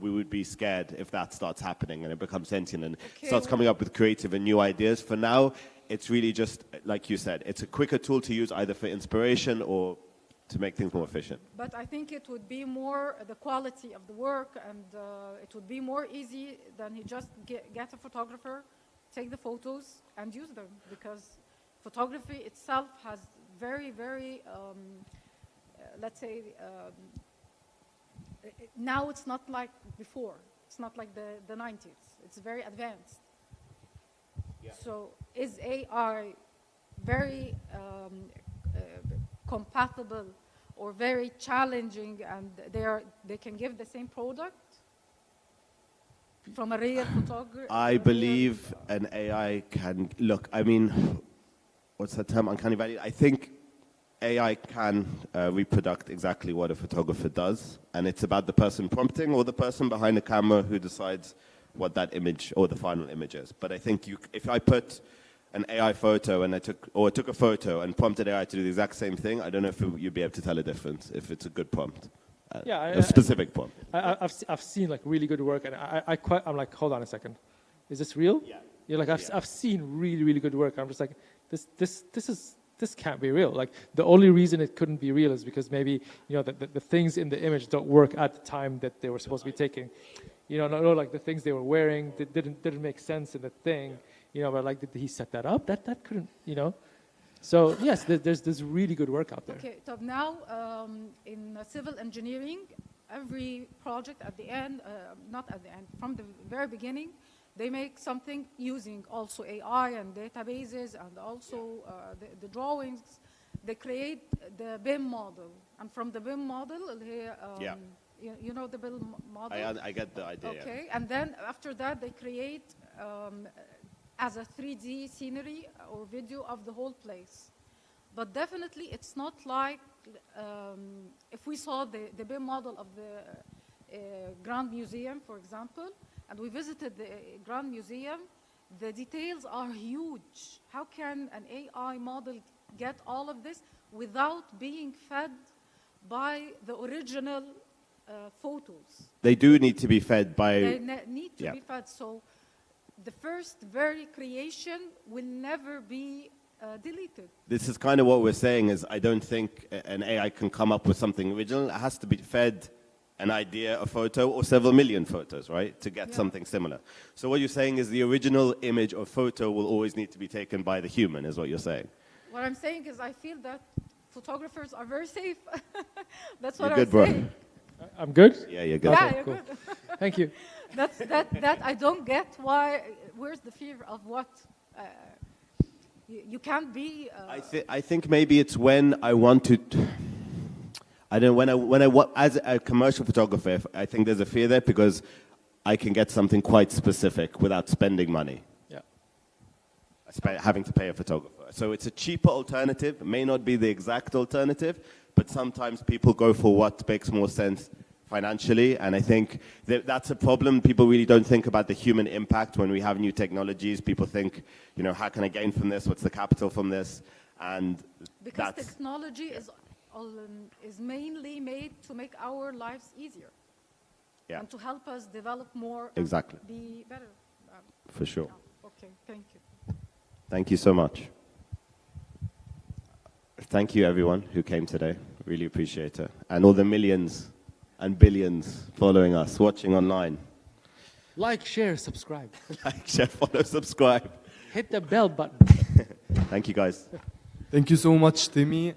we would be scared if that starts happening and it becomes sentient and starts coming up with creative and new ideas. For now, it's really just, like you said, it's a quicker tool to use either for inspiration or to make things more efficient. But I think it would be more the quality of the work, and it would be more easy than he just get a photographer, take the photos and use them, because photography itself has very, very, let's say, now it's not like before. It's not like the 90s. It's very advanced. Yeah. So is AI very compatible or very challenging, and they can give the same product from a real photographer? I believe an AI can, look, I mean, what's that term, uncanny valley? I think AI can reproduce exactly what a photographer does, and it's about the person prompting or the person behind the camera who decides what that image or the final image is. But I think if I put an AI photo and I took a photo and prompted AI to do the exact same thing, I don't know if you'd be able to tell a difference if it's a good prompt. A specific prompt. I've seen like really good work, and I'm like, hold on a second, is this real? Yeah. You're like, I've seen really, really good work. I'm just like, this can't be real. Like, the only reason it couldn't be real is because maybe, the things in the image don't work at the time that they were supposed to be taken. No, like the things they were wearing didn't make sense in the thing. But like, did he set that up? That couldn't, So yes, there's really good work out there. Okay, so now in civil engineering, every project at the end, not at the end, from the very beginning, they make something using also AI and databases and also the drawings. They create the BIM model, and from the BIM model, you know the BIM model. I get the idea. Okay, and then after that, they create as a 3D scenery or video of the whole place. But definitely it's not like if we saw the BIM model of the Grand Museum, for example, and we visited the Grand Museum, the details are huge. How can an AI model get all of this without being fed by the original photos? They do need to be fed by... They need to be fed. So the first very creation will never be deleted. This is kind of what we're saying is I don't think an AI can come up with something original. It has to be fed an idea, a photo, or several million photos, right, to get something similar. So what you're saying is the original image or photo will always need to be taken by the human, is what you're saying. What I'm saying is I feel that photographers are very safe. That's what You're I'm good, saying. bro. I'm good? Yeah, you're good. Yeah, you're Cool. good. Thank you. That I don't get why, where's the fear of what? You can't be... I think maybe it's when I want to... I don't know, when I as a commercial photographer, I think there's a fear there because I can get something quite specific without spending money. Yeah. Having to pay a photographer. So it's a cheaper alternative. It may not be the exact alternative, but sometimes people go for what makes more sense financially, and I think that's a problem. People really don't think about the human impact when we have new technologies. People think, how can I gain from this? What's the capital from this? And because technology is mainly made to make our lives easier and to help us develop more and be better. For sure. Yeah. Okay, thank you. Thank you so much. Thank you, everyone who came today. Really appreciate it. And all the millions and billions following us, watching online. Like, share, subscribe. Like, share, follow, subscribe. Hit the bell button. Thank you, guys. Thank you so much, Timmy.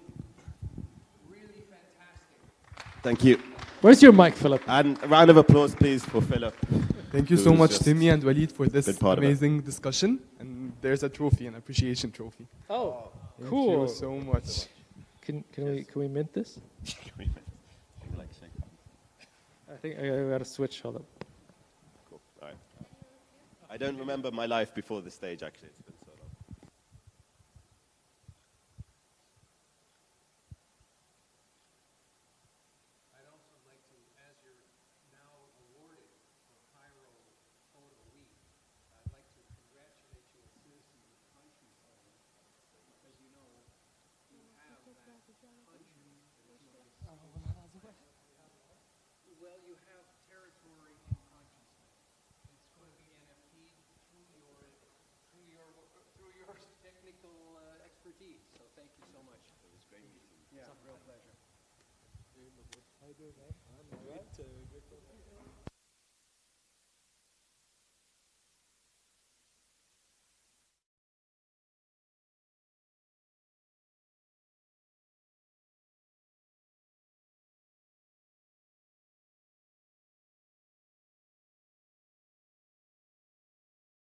Really fantastic. Thank you. Where's your mic, Philip? And a round of applause, please, for Philip. Thank you so much, Timmy and Waleed, for this amazing discussion. And there's a trophy, an appreciation trophy. Oh, Thank cool. you so much. Can we mint this? I think I gotta switch. Hold up. Cool. All right. I don't remember my life before the stage, actually. It's been so long. I'd also like to, as you're now awarded for Cairo Photo Week, I'd like to congratulate you as citizens of the country, because you know you have that country. Well, you have territory in consciousness. It's going to be NFT'd through your technical expertise. So thank you so much. It was great meeting you. Yeah, real pleasure. How you doing, man? I'm all right. Great talking to you.